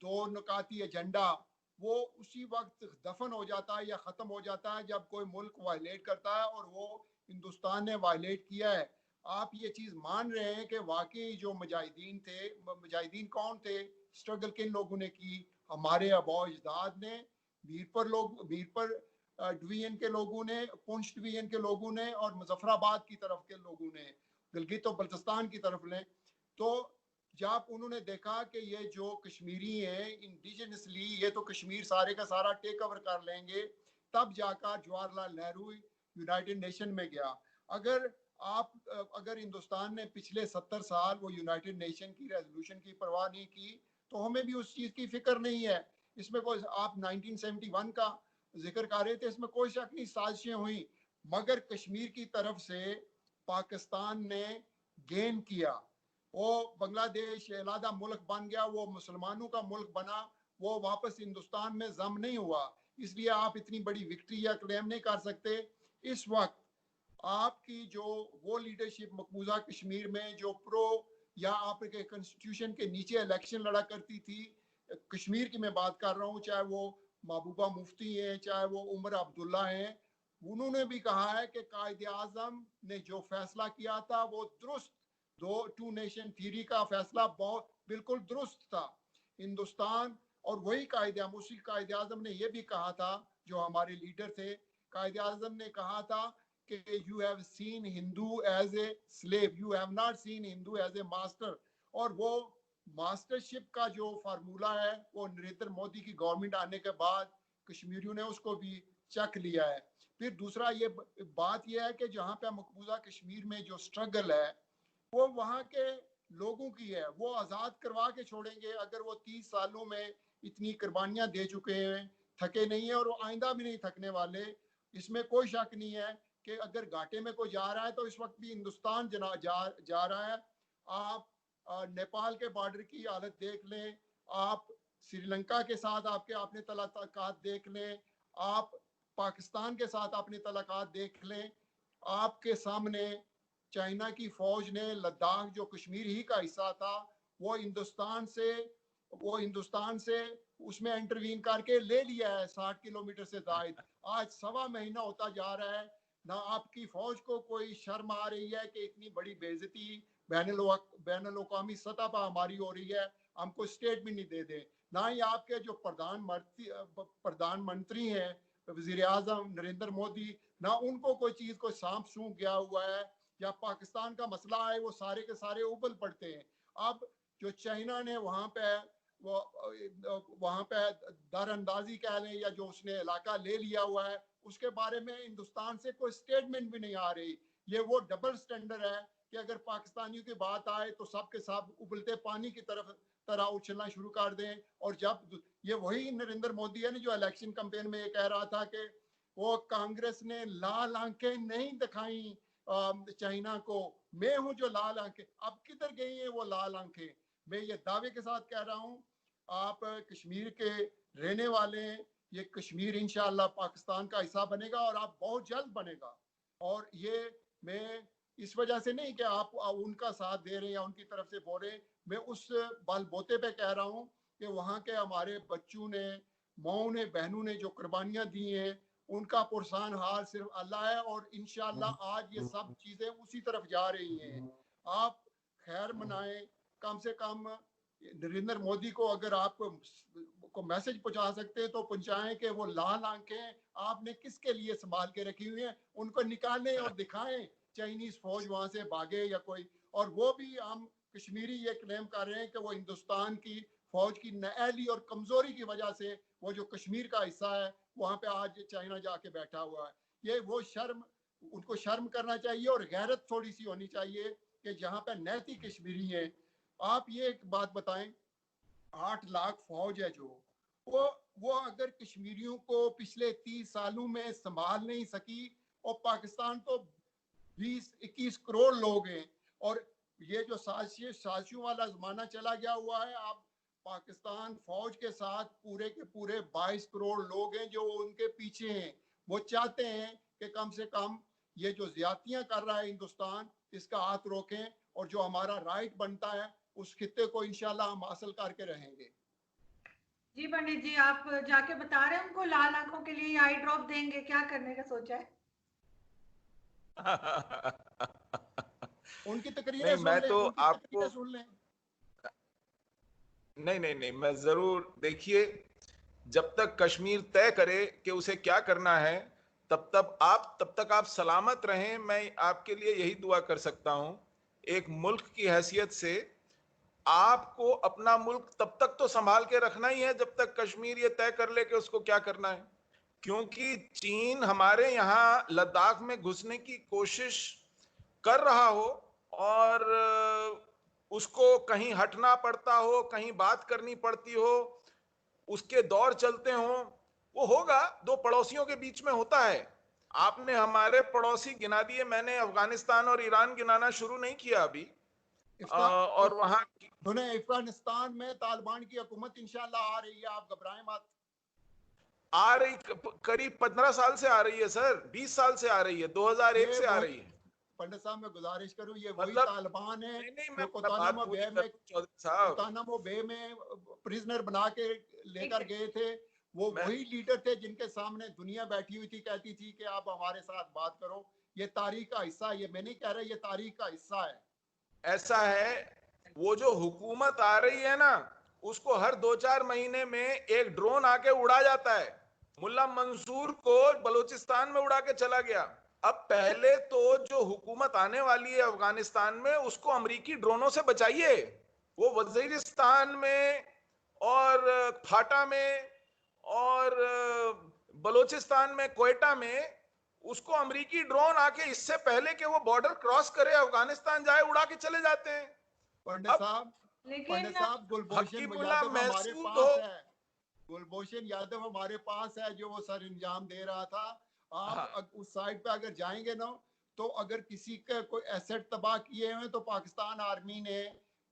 दो नुकाती एजेंडा, वो उसी वक्त दफन हो जाता है या ख़त्म हो जाता है जब कोई मुल्क वायलेट करता है, और वो हिंदुस्तान ने वायलेट किया है। आप ये चीज़ मान रहे हैं कि वाकई जो मुजाहिदीन थे, मुजाहिदीन कौन थे, स्ट्रगल किन लोगों ने की? हमारे आबा अजदाद ने, मीरपुर डिवीजन के लोगों ने, पुंछ डिवीजन के लोगों ने, और मुजफ्फराबाद की तरफ के लोगों ने, गिलगित और बल्तिस्तान की तरफ ने। तो जब उन्होंने देखा कि ये जो कश्मीरी हैं इंडिजिनसली, ये तो कश्मीर सारे का सारा टेक ओवर कर लेंगे, तब जाकर जवाहरलाल नेहरू यूनाइटेड नेशन में गया। अगर हिंदुस्तान ने पिछले 70 साल वो यूनाइटेड नेशन की रेजोल्यूशन की परवाह नहीं की, तो हमें भी उस चीज़ की फिक्र नहीं है। इसमें कोई, आप 1971 का जिक्र कर रहे थे, इसमें कोई शक नहीं, साजिशें हुई, मगर कश्मीर की तरफ से पाकिस्तान ने गेन किया। वो बांग्लादेश अलहदा मुल्क बन गया, वो मुसलमानों का मुल्क बना, वो वापस हिंदुस्तान में जम नहीं हुआ। इसलिए आप इतनी बड़ी विक्ट्री या क्लेम नहीं कर सकते। इस वक्त आपकी जो वो लीडरशिप मकबूजा कश्मीर में जो प्रो या आपके कॉन्स्टिट्यूशन के नीचे इलेक्शन लड़ा करती थी, कश्मीर की मैं बात कर रहा हूँ, चाहे वो महबूबा मुफ्ती हैं, चाहे वो उमर अब्दुल्ला हैं, उन्होंने भी कहा है कि कायदे आजम ने जो फैसला किया था वो दुरुस्त, दो टू नेशन थ्योरी का फैसला बहुत बिल्कुल दुरुस्त था। हिंदुस्तान, और वही कायदे आजम, उसी कायदे आजम ने यह भी कहा था, जो हमारे लीडर थे, कायदे आजम ने कहा था कि you have seen Hindu as a slave, you have not seen Hindu as a master. और वो मास्टरशिप का जो फार्मूला है वो नरेंद्र मोदी की गवर्नमेंट आने के बाद कश्मीरियों ने उसको भी चख लिया है। फिर दूसरा ये बात यह है कि जहाँ पे मकबूजा कश्मीर में जो स्ट्रगल है वो वहाँ के लोगों की है, वो आज़ाद करवा के छोड़ेंगे। अगर वो 30 सालों में इतनी कुर्बानियां दे चुके हैं, थके नहीं है और वो आइंदा भी नहीं थकने वाले, इसमें कोई शक नहीं है कि अगर घाटे में कोई जा रहा है तो इस वक्त भी हिंदुस्तान जा रहा है। आप नेपाल के बॉर्डर की हालत देख लें, आप श्रीलंका के साथ आपने तलाकात देख लें, आप पाकिस्तान के साथ अपने तलाकात देख लें। आपके सामने चाइना की फौज ने लद्दाख जो कश्मीर ही का हिस्सा था वो हिंदुस्तान से उसमें इंटरवीन करके ले लिया है 60 किलोमीटर से जायद। आज 1.25 महीना होता जा रहा है, ना आपकी फौज को कोई शर्म आ रही है कि इतनी बड़ी बेइज्जती बैनुल-अक़वामी सतह पर हमारी हो रही है, हमको स्टेटमेंट नहीं दे दे। ना ही आपके जो प्रधानमंत्री हैं वजीर आजम नरेंद्र मोदी, ना उनको कोई चीज को सांप सूंघ गया हुआ है या पाकिस्तान का मसला है वो सारे के सारे उबल पड़ते हैं। अब जो चाइना ने वहाँ पे दरअंदाजी कह लें या जो उसने इलाका ले लिया हुआ है उसके बारे में हिंदुस्तान से कोई स्टेटमेंट भी नहीं आ रही। ये वो डबल स्टैंडर्ड है कि अगर पाकिस्तानियों की बात आए तो सब के सब उबलते पानी की तरह उछलना शुरू कर दें। और जब ये वही नरेंद्र मोदी है ना जो इलेक्शन कैंपेन में ये कह रहा था कि वो कांग्रेस ने लाल आंखें नहीं दिखाई चाइना को, मैं हूं जो लाल आंखें। अब किधर गई हैं वो लाल आंखें? मैं ये दावे के साथ कह रहा हूं, आप कश्मीर के रहने वाले हैं, ये कश्मीर इंशाअल्लाह पाकिस्तान का हिस्सा बनेगा और आप बहुत जल्द बनेगा। और ये मैं इस वजह से नहीं कि आप उनका साथ दे रहे हैं या उनकी तरफ से बोल रहे हैं, मैं उस बलबूते पे कह रहा हूँ कि वहाँ के हमारे बच्चों ने, माओ ने, बहनों ने जो कुर्बानियां दी हैं उनका पुरसान हाल सिर्फ अल्लाह है। और इंशाअल्लाह आज ये सब चीजें उसी तरफ जा रही हैं। आप खैर मनाएं, कम से कम नरेंद्र मोदी को अगर आप को मैसेज पहुंचा सकते हैं तो पहुंचाएं कि वो लाल आंखें आपने किसके लिए संभाल के रखी हुई हैं, उनको निकालें और दिखाएं। चाइनीज फौज वहां से भागे या कोई, और वो भी हम कश्मीरी ये क्लेम कर रहे हैं कि वो हिंदुस्तान की फौज की नाअहली और कमजोरी की वजह से वो जो कश्मीर का हिस्सा है वहां पे आज चाइना जाके बैठा हुआ है। ये वो शर्म, उनको शर्म करना चाहिए और गैरत थोड़ी सी होनी चाहिए कि जहाँ पे नैतिक कश्मीरी है। आप ये एक बात बताएं, 8 लाख फौज है जो वो अगर कश्मीरियों को पिछले 30 सालों में संभाल नहीं सकी, और पाकिस्तान तो 20-21 करोड़ लोग हैं, और ये जो साजिशों वाला जमाना चला गया हुआ है, आप पाकिस्तान फौज के साथ पूरे के पूरे 22 करोड़ लोग हैं जो उनके पीछे हैं। वो चाहते हैं कि कम से कम ये जो ज्यादतियां कर रहा है हिंदुस्तान, इसका हाथ रोकें और जो हमारा राइट बनता है उस खित्ते को इंशाल्लाह हम हासिल करके रहेंगे। जी पंडित जी, आप जाके बता रहे हैं उनको लाल आंखों के लिए आई ड्रॉप देंगे, क्या करने का सोचा है? उनकी तकरीरें नहीं, सुन मैं लें, तो उनकी आपको तकरीरें सुन लें। नहीं, मैं जरूर, देखिए, जब तक कश्मीर तय करे कि उसे क्या करना है तब तक आप सलामत रहें। मैं आपके लिए यही दुआ कर सकता हूं। एक मुल्क की हैसियत से आपको अपना मुल्क तब तक तो संभाल के रखना ही है जब तक कश्मीर ये तय कर ले कि उसको क्या करना है। क्योंकि चीन हमारे यहाँ लद्दाख में घुसने की कोशिश कर रहा हो और उसको कहीं हटना पड़ता हो, कहीं बात करनी पड़ती हो, उसके दौर चलते हो, वो होगा। दो पड़ोसियों के बीच में होता है। आपने हमारे पड़ोसी गिना दिए, मैंने अफगानिस्तान और ईरान गिनाना शुरू नहीं किया अभी। और वहां अफगानिस्तान में तालिबान की हुकूमत इंशाल्लाह आ रही है, आप घबराएं मत। आ रही, करीब 15 साल से आ रही है सर, 20 साल से आ रही है, 2001 से आ रही है। पंडित साहब मैं गुजारिश करूं, ये वही मतलब तालिबान है नहीं, जो गुंतानामो बे में प्रिजनर बना के लेकर गए थे। वो वही लीडर थे जिनके सामने दुनिया बैठी हुई थी, कहती थी कि आप हमारे साथ बात करो। ये तारीख का हिस्सा है, ये मैं नहीं कह रहा, ये तारीख का हिस्सा है। ऐसा है, वो जो हुकूमत आ रही है ना, उसको हर 2-4 महीने में एक ड्रोन आके उड़ा जाता है। मुल्ला मंसूर को बलूचिस्तान में उड़ा के चला गया। अब पहले तो जो हुकूमत आने वाली है अफगानिस्तान में, उसको अमेरिकी ड्रोनों से बचाइए। वो वजीरिस्तान में और फाटा में और बलोचिस्तान में, क्वेटा में, उसको अमेरिकी ड्रोन आके इससे पहले कि वो बॉर्डर क्रॉस करे अफगानिस्तान जाए, उड़ा के चले जाते हैं। पंडित अब साहब, लेकिन गुलभूषण हकीमुल्लाह यादव हमारे महसूद पास हो। है, गुलभूषण यादव हमारे पास है जो वो सर इंजाम दे रहा था। आप हाँ। उस साइड पे अगर जाएंगे ना, तो अगर किसी का कोई एसेट तबाह किए हुए तो पाकिस्तान आर्मी ने,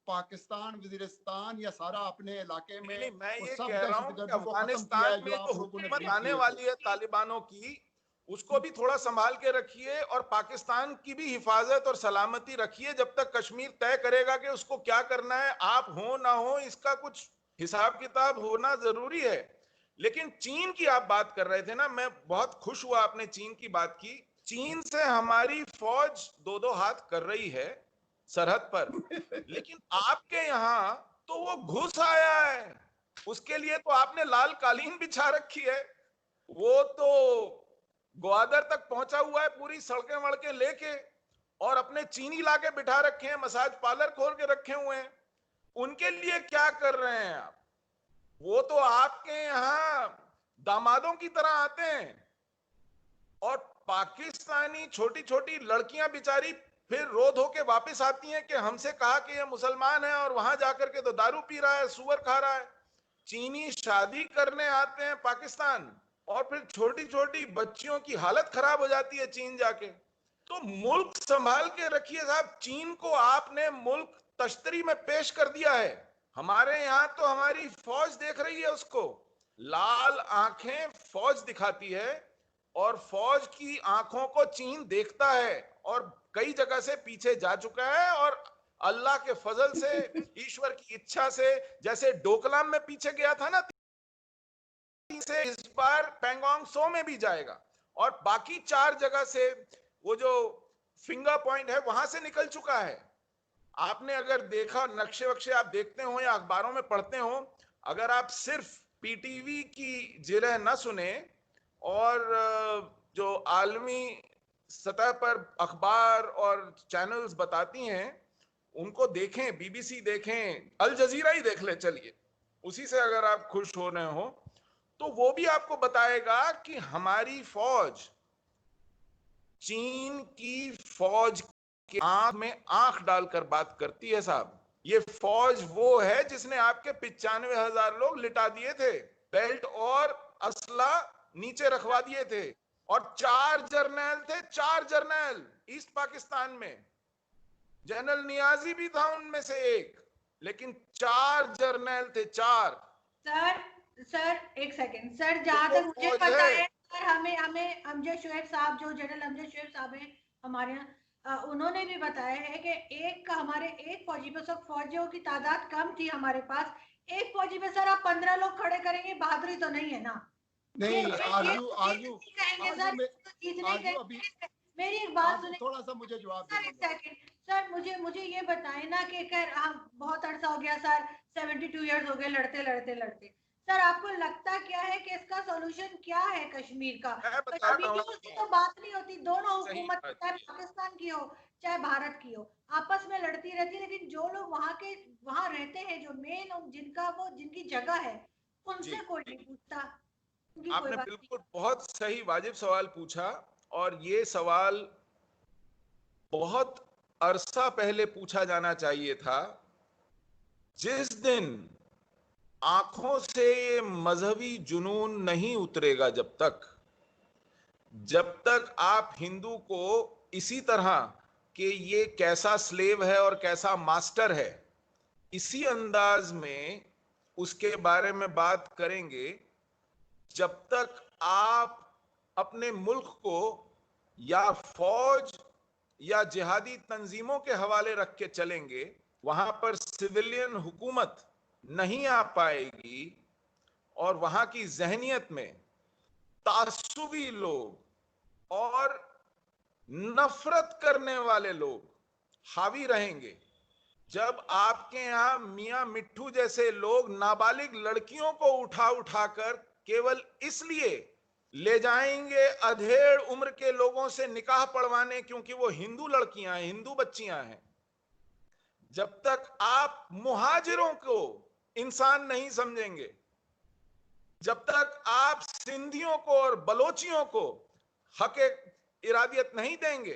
पाकिस्तान वजीरिस्तान या सारा अपने इलाके में नहीं, मैं वो ये सब कह रहा हूं कि दहशतगर्दी को खत्म किया अफगानिस्तान है जो में जो आप लोगों ने हुकूमत ब्रीफ आने किए वाली थे। है तालिबानों की, उसको भी थोड़ा संभाल के रखिए और पाकिस्तान की भी हिफाजत और सलामती रखिए जब तक कश्मीर तय करेगा कि उसको क्या करना है। आप हो ना हो, इसका कुछ हिसाब किताब होना जरूरी है। लेकिन चीन की आप बात कर रहे थे ना, मैं बहुत खुश हुआ आपने चीन की बात की। चीन से हमारी फौज दो दो हाथ कर रही है सरहद पर, लेकिन आपके यहां तो वो घुस आया है। उसके लिए तो आपने लाल कालीन बिछा रखी है। वो तो ग्वादर तक पहुंचा हुआ है पूरी सड़कें वड़कें लेके, और अपने चीनी लाके बिठा रखे हैं, मसाज पार्लर खोल के रखे हुए हैं। उनके लिए क्या कर रहे हैं आप? वो तो आपके यहां दामादों की तरह आते हैं, और पाकिस्तानी छोटी छोटी लड़कियां बेचारी फिर रो धो के वापस आती हैं कि हमसे कहा कि ये मुसलमान है, और वहां जाकर के तो दारू पी रहा है, सुअर खा रहा है। चीनी शादी करने आते हैं पाकिस्तान, और फिर छोटी छोटी बच्चियों की हालत खराब हो जाती है चीन जाके। तो मुल्क संभाल के रखिए साहब। चीन को आपने मुल्क तश्तरी में पेश कर दिया है। हमारे यहां तो हमारी फौज देख रही है उसको, लाल आंखें फौज दिखाती है, और फौज की आंखों को चीन देखता है, और कई जगह से पीछे जा चुका है। और अल्लाह के फजल से, ईश्वर की इच्छा से, जैसे डोकलाम में पीछे गया था ना, से इस बार पेंगोंग सो में भी जाएगा, और बाकी 4 जगह से वो जो फिंगर पॉइंट है वहां से निकल चुका है। आपने अगर देखा, नक्शे वक्शे आप देखते हो या अखबारों में पढ़ते हो, अगर आप सिर्फ पीटीवी की जिरह न सुने और जो आलमी सतह पर अखबार और चैनल्स बताती हैं उनको देखें, बीबीसी देखें, अल जजीरा ही देख ले चलिए, उसी से अगर आप खुश हो रहे हो, तो वो भी आपको बताएगा कि हमारी फौज चीन की फौज के आंख में आंख डालकर बात करती है साहब। ये फौज वो है जिसने आपके 95,000 लोग लिटा दिए थे, बेल्ट और असला नीचे रखवा दिए थे, और 4 जर्नैल थे, 4 जर्नैल ईस्ट पाकिस्तान में। जनरल नियाजी भी था उनमें से एक, लेकिन 4 जर्नैल थे, 4। सर सर एक सेकंड सर, तो जहां वो तक मुझे फौज पता है। है सर, हमें हमें अमजद शुएब साहब, जो जनरल अमजद शुएब साहब हैं हमारे यहाँ, उन्होंने भी बताया है कि हमारे एक फौजी पे, सब फौजियों की तादाद कम थी हमारे पास, एक फौजी पे सर आप 15 लोग खड़े करेंगे, बहादुरी तो नहीं है ना? ये नहीं, ये आरजू कहेंगे आरजू सर, में, जीतने के। आरजू अभी मेरी एक बात आप सुने थोड़ा सा मुझे जवाब सर, देने एक दो। सेकंड सर, मुझे मुझे ये बताएं ना कि खैर हम बहुत अरसा हो गया सर, 72 ईयर्स हो गए लड़ते लड़ते लड़ते। सर आपको लगता क्या है कि इसका सॉल्यूशन क्या है कश्मीर का? मैं बताता हूँ कश्मीरियों से तो बात नहीं होती, दोनों सही हुकूमत बात चाहे की। पाकिस्तान की हो चाहे भारत की हो, आपस में लड़ती रहती है, लेकिन जो लोग वहां रहते हैं, जो मेन जिनका वो जिनकी जगह है, जी, उनसे कोई नहीं पूछता, उनकी कोई आपने बात नहीं। बिल्कुल बहुत सही वाजिब सवाल पूछा, और ये सवाल बहुत अरसा पहले पूछा जाना चाहिए था। जिस दिन आंखों से ये मजहबी जुनून नहीं उतरेगा, जब तक आप हिंदू को इसी तरह कि ये कैसा स्लेव है और कैसा मास्टर है, इसी अंदाज में उसके बारे में बात करेंगे, जब तक आप अपने मुल्क को या फौज या जिहादी तंजीमों के हवाले रख के चलेंगे, वहां पर सिविलियन हुकूमत नहीं आ पाएगी, और वहां की जहनियत में तासुबी लोग और नफरत करने वाले लोग हावी रहेंगे। जब आपके यहां मियां मिट्ठू जैसे लोग नाबालिग लड़कियों को उठा उठाकर केवल इसलिए ले जाएंगे अधेड़ उम्र के लोगों से निकाह पढ़वाने, क्योंकि वो हिंदू लड़कियां हैं, हिंदू बच्चियां हैं, जब तक आप मुहाजिरों को इंसान नहीं समझेंगे, जब तक आप सिंधियों को और बलोचियों को हक इरादियत नहीं देंगे,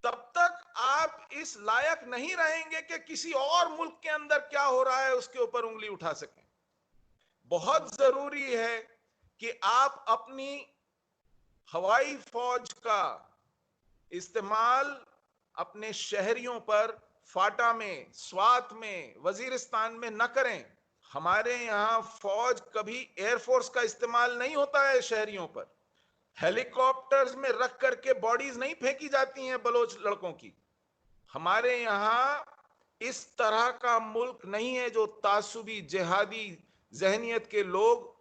तब तक आप इस लायक नहीं रहेंगे कि किसी और मुल्क के अंदर क्या हो रहा है उसके ऊपर उंगली उठा सकें। बहुत जरूरी है कि आप अपनी हवाई फौज का इस्तेमाल अपने शहरियों पर फाटा में, स्वात में, वजीरिस्तान में न करें। हमारे यहां फौज कभी एयरफोर्स का इस्तेमाल नहीं होता है शहरियों पर। हेलीकॉप्टर्स में रख करके बॉडीज नहीं फेंकी जाती हैं बलोच लड़कों की। हमारे यहां इस तरह का मुल्क नहीं है जो तासुबी जिहादी जहनियत के लोग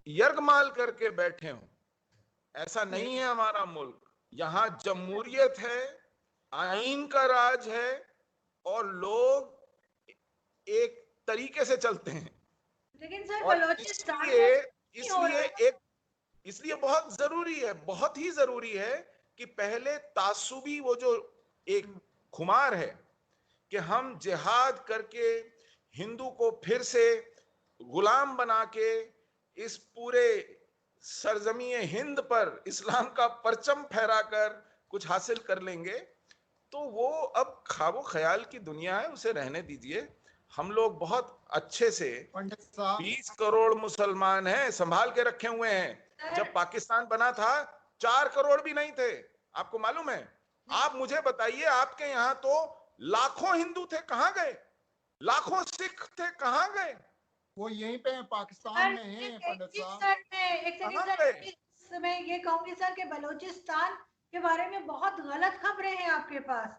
यरगमाल करके बैठे हों। ऐसा नहीं है हमारा मुल्क। यहां जमहूरियत है, आईन का राज है और लोग एक तरीके से चलते हैं। लेकिन सर और बलोचिस्तान इसलिए में हो रहा इसलिए है। एक इसलिए बहुत जरूरी है, बहुत ही जरूरी है कि पहले तासुबी वो जो एक खुमार है कि हम जिहाद करके हिंदू को फिर से गुलाम बना के इस पूरे सरजमी हिंद पर इस्लाम का परचम फहराकर कुछ हासिल कर लेंगे, तो वो अब ख्वाबो ख्याल की दुनिया है, उसे रहने दीजिए। हम लोग बहुत अच्छे से पंडित साहब 20 करोड़ मुसलमान हैं, संभाल के रखे हुए हैं। जब पाकिस्तान बना था 4 करोड़ भी नहीं थे, आपको मालूम है? आप मुझे बताइए, आपके यहाँ तो लाखों हिंदू थे, कहां गए? लाखों सिख थे, कहां गए? वो यहीं पे हैं, पाकिस्तान में हैं पंडित साहब। एक सेकंड कहां सर, गए? मैं ये कहूंगी सर कि बलूचिस्तान के बारे में बहुत गलत खबरें हैं आपके पास।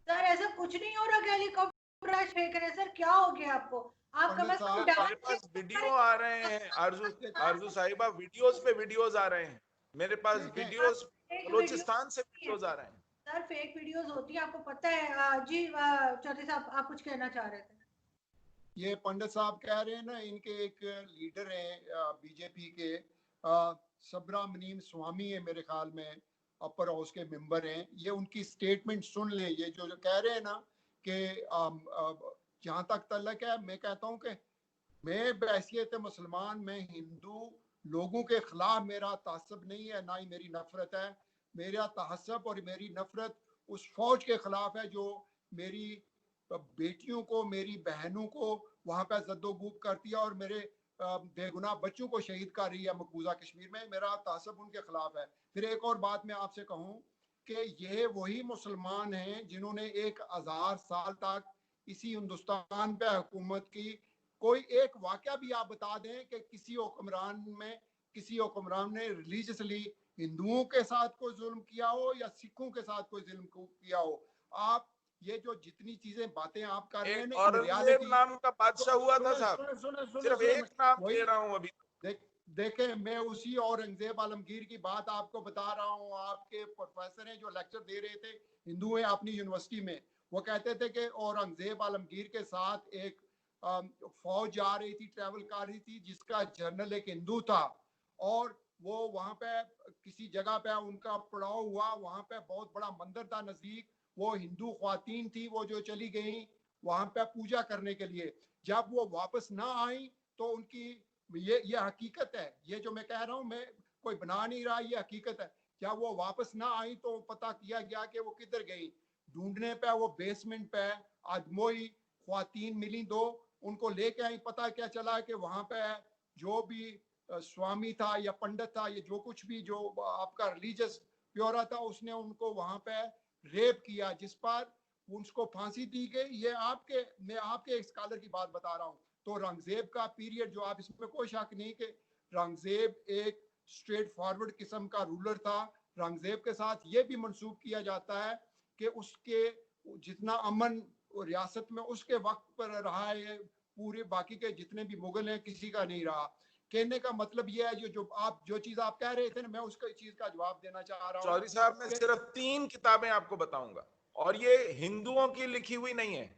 सर ऐसा कुछ नहीं हो रहा कि हेलीकॉप्टर फेंक रहे। सर क्या हो गया आपको? आप कम पंडित से कम साहब मेरे पास वीडियो आ रहे हैं, आरजू आरजू साहिबा, वीडियोस पे वीडियोस आ रहे हैं मेरे पास। देखें, वीडियोस फेक वीडियो बलूचिस्तान से वीडियोस आ रहे हैं। सर, फेक वीडियोस होती है, आपको पता है। जी चौधरी साहब, आप कुछ कहना चाह रहे थे? ये पंडित साहब कह रहे हैं ना, इनके एक लीडर हैं बीजेपी के, सबरामनीम स्वामी है मेरे ख्याल में, अपर हाउस के मेंबर हैं। ये उनकी स्टेटमेंट सुन लें। ये जो कह रहे हैं ना कि जहाँ तक तल्लक है, मैं कहता हूँ कि मैं बहैसियत मुसलमान, मैं हिंदू लोगों के खिलाफ मेरा तासब नहीं है, ना ही मेरी नफरत है। मेरा तासब और मेरी नफरत उस फौज के खिलाफ है जो मेरी बेटियों को, मेरी बहनों को वहां पर जद्दोजहद करती है और मेरे बेगुनाह बच्चों को शहीद कर रही है मकबूजा कश्मीर में। मेरा तासब उनके खिलाफ है। फिर एक और बात मैं आपसे कहूँ कि ये वही मुसलमान हैं जिन्होंने 1000 साल तक इसी हिंदुस्तान पे हुकूमत की। कोई एक वाकया भी आप बता दें कि किसी हुक्मरान ने रिलीजियसली हिंदुओं के साथ कोई जुल्म किया हो या सिखों के साथ कोई जुल्म किया हो। आप ये जो जितनी चीजें बातें आप कर रहे हैं एक ना, इन औरंगजेब रियलिटी, नाम का बादशाह हुआ था सुने साहब, सुने सुने सुने सिर्फ सुने एक नाम वही ले रहा हूं अभी। देखें, मैं उसी औरंगजेब आलमगीर की बात आपको बता रहा हूँ। आपके प्रोफेसर हैं जो लेक्चर दे रहे थे, हिंदू हैं अपनी यूनिवर्सिटी में, वो कहते थे कि औरंगजेब आलमगीर के साथ एक फौज जा रही थी, ट्रेवल कर रही थी, जिसका जनरल एक हिंदू था और वो वहां पे किसी जगह पे उनका पड़ाव हुआ। वहां पे बहुत बड़ा मंदिर था नजदीक। वो हिंदू ख्वातीन थी वो जो चली गई वहां पे पूजा करने के लिए। जब वो वापस ना आई तो उनकी, ये हकीकत है, ये जो मैं कह रहा हूँ मैं कोई बना नहीं रहा, ये हकीकत है। जब वो वापस ना आई तो पता किया गया कि वो किधर गई। ढूंढने पे वो बेसमेंट पे आदमोई ख्वातीन मिली दो, उनको लेके आई। पता क्या चला कि वहां पे जो भी स्वामी था या पंडित था, ये जो कुछ भी जो आपका रिलीजियस प्योरा था, उसने उनको वहां पे रेप किया, जिस पर उसको फांसी दी गई। मैं आपके एक स्कॉलर की बात बता रहा हूँ। तो रंगजेब का पीरियड जो, आप इसमें कोई शक नहीं कि रंगजेब एक स्ट्रेट फॉरवर्ड किस्म का रूलर था। रंगजेब के साथ ये भी मंसूब किया जाता है कि उसके जितना अमन रियासत में उसके वक्त पर रहा है, पूरे बाकी के जितने भी मुगल हैं किसी का नहीं रहा। कहने का मतलब यह है, जो चीज आप कह रहे थे ना, मैं उसका चीज का जवाब देना चाह रहा हूँ चौधरी साहब, मैं सिर्फ 3 किताबें आपको बताऊंगा और ये हिंदुओं की लिखी हुई नहीं है।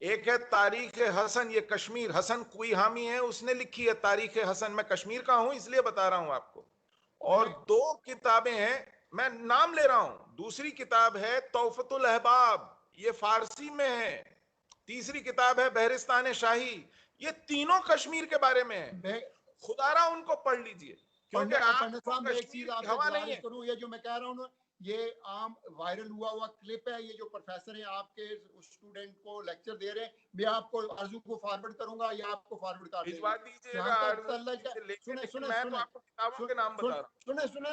एक है तारीख हसन, ये कश्मीर, हसन कोई हामी है, उसने लिखी है तारीख हसन। मैं कश्मीर का हूं इसलिए बता रहा हूं आपको। और 2 किताबें हैं, मैं नाम ले रहा हूं। दूसरी किताब है तौफतुल अहबाब, ये फारसी में है, तीसरी किताब है बहरिस्तान शाही, ये तीनों कश्मीर के बारे में है। खुदारा उनको पढ़ लीजिए, क्योंकि पंडित आपको साहब मैं एक कश्मीर चीज की आपसे हवा नहीं गुजारिश है। करूं, ये जो मैं कह रहा हूं ना, ये आम वायरल हुआ क्लिप है, ये जो प्रोफेसर है आपके स्टूडेंट को लेक्चर दे रहे हैं, मैं आपको आरजू को फॉरवर्ड करूंगा या आपको फॉरवर्ड कर भिजवा देंगे। दीजिएगा सुने लेकिन सुने मैं तो सुने आपको किताबों के नाम बता रहा हूँ। सुने सुने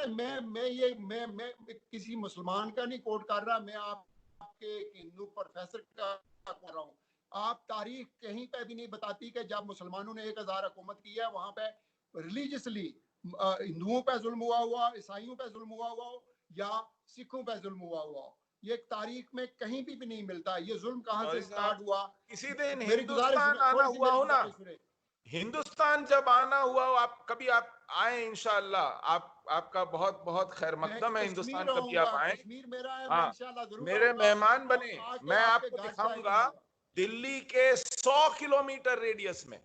मैं किसी मुसलमान का नहीं कोट कर रहा, मैं आपके हिंदू प्रोफेसर का कर रहा हूँ। आप तारीख कहीं पे भी नहीं बताती कि जब मुसलमानों ने 1000 हुकूमत की है, वहां पे रिलीजियसली हिंदुओं पे जुल्म हुआ, ईसाइयों पे जुल्म हुआ या सिखों पे जुल्म हुआ। ये तारीख में कहीं भी नहीं मिलता। ये जुल्म कहां से स्टार्ट हुआ? किसी दिन मेरी गुजारिश हिंदुस्तान सुने, आना थोड़ी सी हुआ मेरी हो ना, गुजारिश सुने। हिंदुस्तान जब आना हुआ हो, आप कभी आप आए इंशाअल्लाह, आपका बहुत बहुत खैर मकदम है, कश्मीर हिंदुस्तान कभी आप रहूंगा, आए। कश्मीर मेरा है, मैं हाँ, इंशाल्लाह जरूर मेरे आऊंगा मेहमान और बने, आके मैं आपके आपको घर चाय दिखाऊंगा पीऊंगा। दिल्ली के 100 किलोमीटर रेडियस में,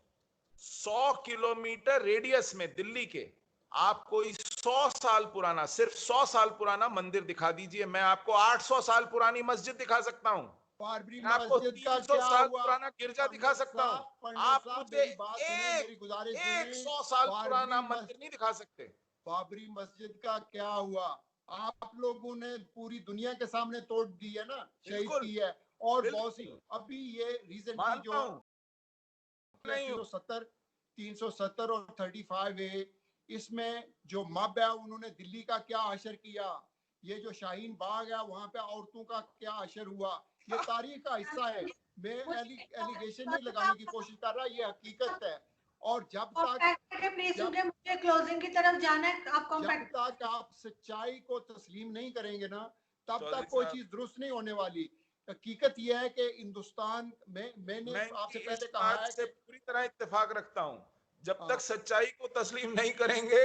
100 किलोमीटर रेडियस में दिल्ली के, आप कोई 100 साल पुराना, सिर्फ 100 साल पुराना मंदिर दिखा दीजिए, मैं आपको 800 साल पुरानी मस्जिद दिखा सकता हूं, बाबरी मैं आपको मस्जिद का 300 क्या साल हुआ? पुराना गिरजा दिखा सकता हूं। पंडित आप साहब मुझे मेरी बात सुने, एक मेरी गुजारिश एक सुने। 100 साल पुराना बाबरी मंदिर नहीं दिखा सकते। बाबरी मस्जिद का क्या हुआ? आप लोगों ने पूरी दुनिया के सामने तोड़ दी है ना, शहीद बिल्कुल की है। और बहुत सी बिल्कुल अभी ये रिसेंटली मानता जो हूं, नहीं हूं। 370 और 35 है, इसमें जो मब है उन्होंने दिल्ली का क्या असर किया, ये जो शाहीन बाग है वहां पे औरतों का क्या असर हुआ, ये तारीख का हिस्सा है। मैं एलिगेशन नहीं लगाने की कोशिश कर रहा, ये हकीकत है। और प्लीज, क्योंकि मुझे क्लोजिंग की तरफ जाना है। आप जब कॉम्पैक्ट तक आप सच्चाई को तस्लीम नहीं करेंगे ना, तब चौधरी तक कोई साहब, चीज दुरुस्त नहीं होने वाली। हकीकत यह है कि हिंदुस्तान में, मैंने मैं आपसे इनकी इस पहले कहा बात है से कि पूरी तरह इत्तेफाक रखता हूं, जब हाँ, तक सच्चाई को तस्लीम नहीं करेंगे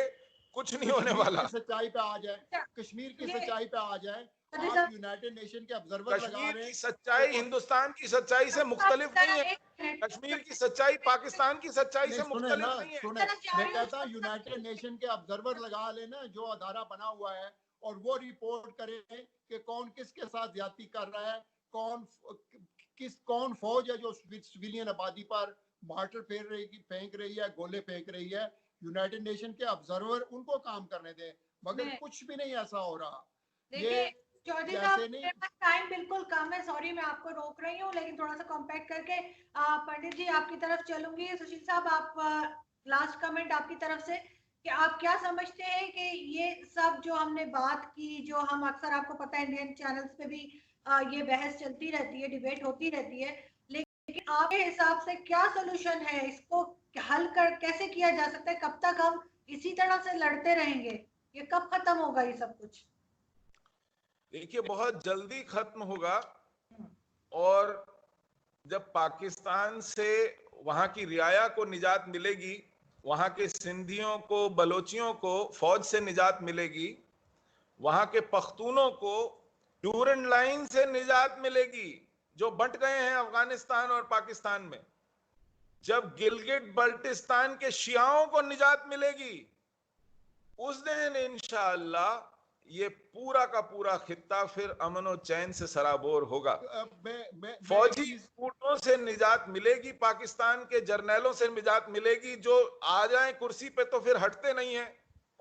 कुछ नहीं होने कश्मीर वाला। की सच्चाई पे आ जाए, कश्मीर की सच्चाई पे आ जाए। आप यूनाइटेड नेशन के ऑब्जर्वर लगा कश्मीर रहे की हैं सच्चाई कि हिंदुस्तान की सच्चाई से मुख्तलिफ नहीं है, एक कश्मीर मिनट की सच्चाई पाकिस्तान की सच्चाई नहीं, से सुने ना, मुख्तलिफ नहीं है। सुने, मैं कहता हूँ यूनाइटेड नेशन के ऑब्जर्वर लगा लेना, जो अदारा बना हुआ है, और वो रिपोर्ट करे कि कौन किसके साथ ज्यादती कर रहा है, कौन फौज है जो सिविलियन आबादी पर मार्टर फेंक रही है, गोले फेंक रही है। यूनाइटेड नेशन के ऑब्जर्वर उनको काम करने दें, मगर कुछ भी नहीं ऐसा हो रहा। ये देखिए चौधरी साहब, जैसे नहीं, टाइम बिल्कुल कम है, सॉरी मैं आपको रोक रही हूँ, लेकिन थोड़ा सा कॉम्पैक्ट करके पंडित जी आपकी तरफ चलूंगी। सुशील साहब, आप लास्ट कमेंट आपकी तरफ से कि आप क्या समझते हैं कि ये सब जो हमने बात की, जो हम अक्सर, आपको पता है इंडियन चैनल्स पे भी ये बहस चलती रहती है, डिबेट होती रहती है, लेकिन आपके हिसाब से क्या सोल्यूशन है? इसको हल कर कैसे किया जा सकता है? कब तक हम इसी तरह से लड़ते रहेंगे? ये कब खत्म होगा ये सब कुछ? देखिए, बहुत जल्दी खत्म होगा, और जब पाकिस्तान से वहां की रियाया को निजात मिलेगी, वहां के सिंधियों को, बलोचियों को फौज से निजात मिलेगी, वहां के पख्तूनों को ड्यूरेंट लाइन से निजात मिलेगी, जो बंट गए हैं अफगानिस्तान और पाकिस्तान में, जब गिलगिट बल्टिस्तान के शियाओं को निजात मिलेगी, उस दिन इंशाअल्लाह ये पूरा का पूरा खित्ता फिर अमन और चैन से सराबोर होगा। फौजी कूटों से निजात मिलेगी, पाकिस्तान के जर्नैलों से निजात मिलेगी, जो आ जाएं कुर्सी पे तो फिर हटते नहीं है,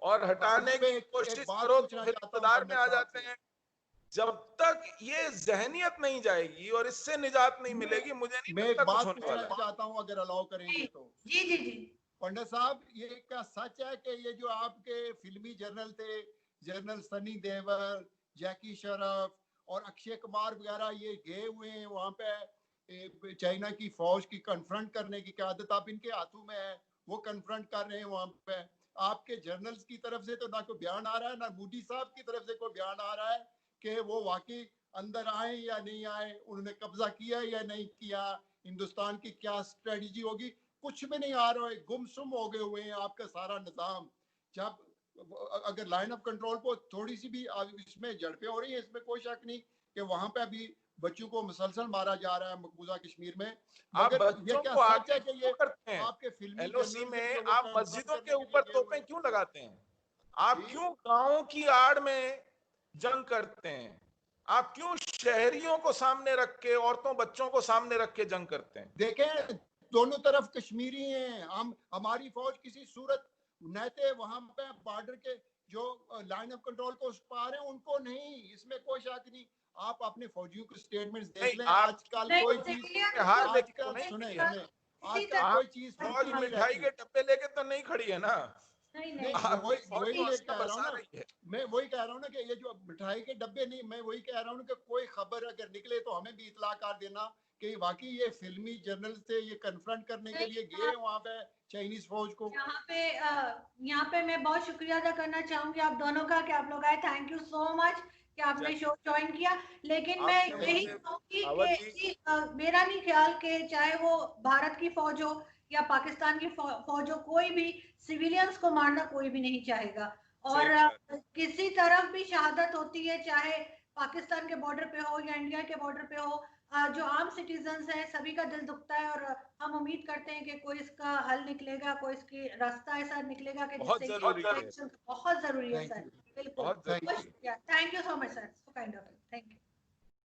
और हटाने की कोशिश करो तो फिर इक़्तिदार में आ जाते हैं। जब तक ये जहनियत नहीं जाएगी और इससे निजात नहीं मिलेगी, मुझे नहीं मैं लगता एक कुछ बात होने वाला पूछना है। चाहता हूं, अगर अलाउ करेंगे तो। जी जी जी। पंडित साहब, ये क्या सच है कि ये जो आपके फिल्मी जर्नल थे, जनरल सनी देओल, जैकी श्रॉफ और अक्षय कुमार वगैरह, ये गए हुए हैं वहां पे चाइना की फौज की कन्फ्रंट करने की क़यादत आप इनके हाथों में है, वो कन्फ्रंट कर रहे हैं वहां पे। आपके जर्नल्स की तरफ से तो ना कोई बयान आ रहा है, ना मोदी साहब की तरफ से कोई बयान आ रहा है कि वो वाकई अंदर आए या नहीं आए, उन्होंने कब्जा किया या नहीं किया, हिंदुस्तान की क्या स्ट्रेटजी होगी, कुछ भी नहीं आ रहा है। गुमसुम हो गए हुए हैं आपका सारा निजाम। जब अगर लाइन ऑफ कंट्रोल को थोड़ी सी भी इसमें झड़पें हो रही है, इसमें कोई शक नहीं कि वहां पे अभी बच्चों को मुसलसल मारा जा रहा है मकबूजा कश्मीर में। आप मगर ये बच्चों क्या को सच आगे है कि क्यों ये करते हैं? आपके फिल्मी एलओसी जर्नल में जो वो आप कन्फ्रंट मस्जिदों के करने के ऊपर लिए गए हुए तोपें हैं? क्यों लगाते हैं? आप जी, क्यों गांवों की आड़ में जंग करते हैं? आप क्यों शहरियों को सामने रख के, औरतों बच्चों को सामने रख के जंग करते हैं? देखें, दोनों तरफ कश्मीरी हैं, हम हमारी फौज किसी सूरत नहते वहां पे बॉर्डर के जो लाइन ऑफ कंट्रोल को उस पार है उनको नहीं, इसमें कोई शक नहीं। आप अपने फौजियों के स्टेटमेंट्स देख लें। आजकल कोई चीज, आजकल सुने हमें, आजकल कोई चीज फौज नहीं मिठाई रहती। के डब्बे लेके तो नहीं खड़ी है ना। नहीं नहीं, आपकी वही फौज वही तो मैं अस्त्र कह रहा हूँ बरसा ना, रही है। मैं वही कह रहा हूँ ना कि ये जो मिठाई के डब्बे नहीं, मैं वही कह रहा हूँ कि कोई खबर अगर निकले तो हमें भी इतला कर देना कि वाकई ये फिल्मी जर्नल से ये कन्फ्रंट करने के लिए गए वहां पे चाइनीज फौज को। यहाँ पे मैं बहुत शुक्रिया अदा करना चाहूंगी आप दोनों का कि आप लोग आए। थैंक यू सो मच कि आपने शो ज्वाइन किया। लेकिन मैं आपने यही मुझे कहूंगी अवध जी, कि मेरा नहीं ख्याल कि चाहे वो भारत की फौज हो या पाकिस्तान की फौज हो, कोई भी सिविलियंस को मारना कोई भी नहीं चाहेगा। सही और बात। किसी तरफ भी शहादत होती है, चाहे पाकिस्तान के बॉर्डर पे हो या इंडिया के बॉर्डर पे हो, जो आम सिटीजन्स हैं सभी का दिल दुखता है। और हम उम्मीद करते हैं कि कोई इसका हल निकलेगा, कोई इसकी रास्ता ऐसा निकलेगा कि बहुत जिससे जरूरी है, बहुत जरूरी है थैंक सर। यू, बिल्कुल, बहुत थैंक जरूरी यू। है। Thank you so much sir, so kind of, thank you.